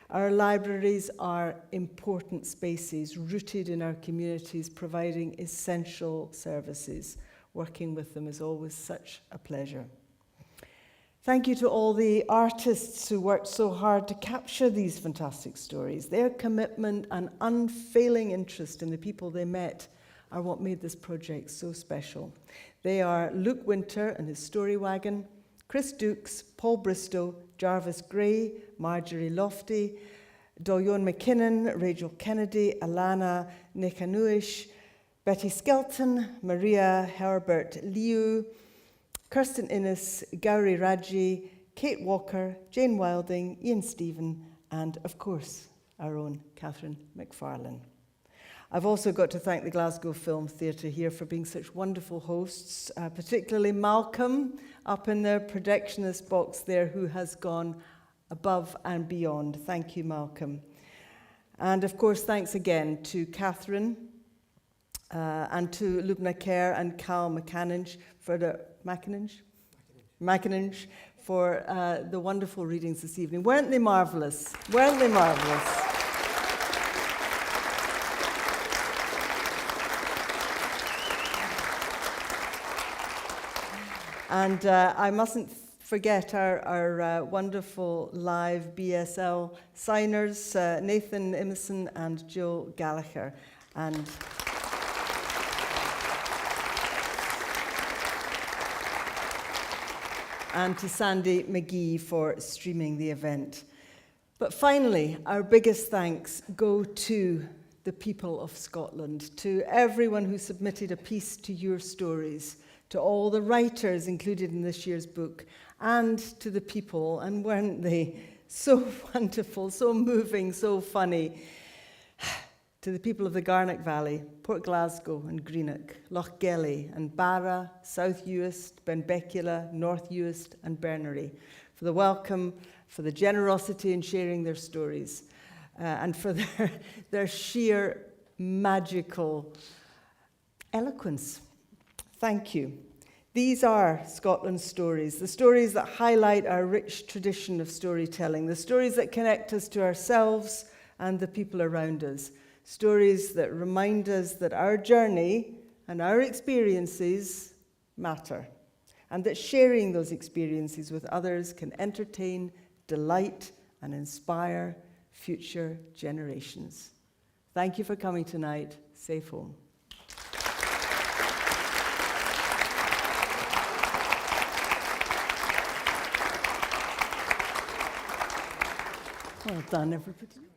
Our libraries are important spaces rooted in our communities, providing essential services. Working with them is always such a pleasure. Thank you to all the artists who worked so hard to capture these fantastic stories. Their commitment and unfailing interest in the people they met are what made this project so special. They are Luke Winter and his Story Wagon, Chris Dukes, Paul Bristow, Jarvis Gray, Marjorie Lofty, Doyon McKinnon, Rachel Kennedy, Alana Nekanuish, Betty Skelton, Maria Herbert Liu, Kirsten Innes, Gowrie Raji, Kate Walker, Jane Wilding, Ian Stephen, and of course, our own Catherine McFarlane. I've also got to thank the Glasgow Film Theatre here for being such wonderful hosts, particularly Malcolm up in the projectionist box there, who has gone above and beyond. Thank you, Malcolm. And of course, thanks again to Catherine and to Lubna Kerr and Cal McAninge for the McAninge for the wonderful readings this evening. Weren't they marvellous? Weren't they marvellous? And I mustn't forget our wonderful live BSL signers, Nathan Emerson and Jill Gallagher. And to Sandy McGee for streaming the event. But finally, our biggest thanks go to the people of Scotland, to everyone who submitted a piece to your stories, to all the writers included in this year's book, and to the people, and weren't they so wonderful, so moving, so funny, to the people of the Garnock Valley, Port Glasgow and Greenock, Lochgelly and Barra, South Uist, Benbecula, North Uist and Bernery, for the welcome, for the generosity in sharing their stories, and for their sheer magical eloquence. Thank you. These are Scotland's stories, the stories that highlight our rich tradition of storytelling, the stories that connect us to ourselves and the people around us, stories that remind us that our journey and our experiences matter, and that sharing those experiences with others can entertain, delight, and inspire future generations. Thank you for coming tonight. Safe home. Well done, everybody.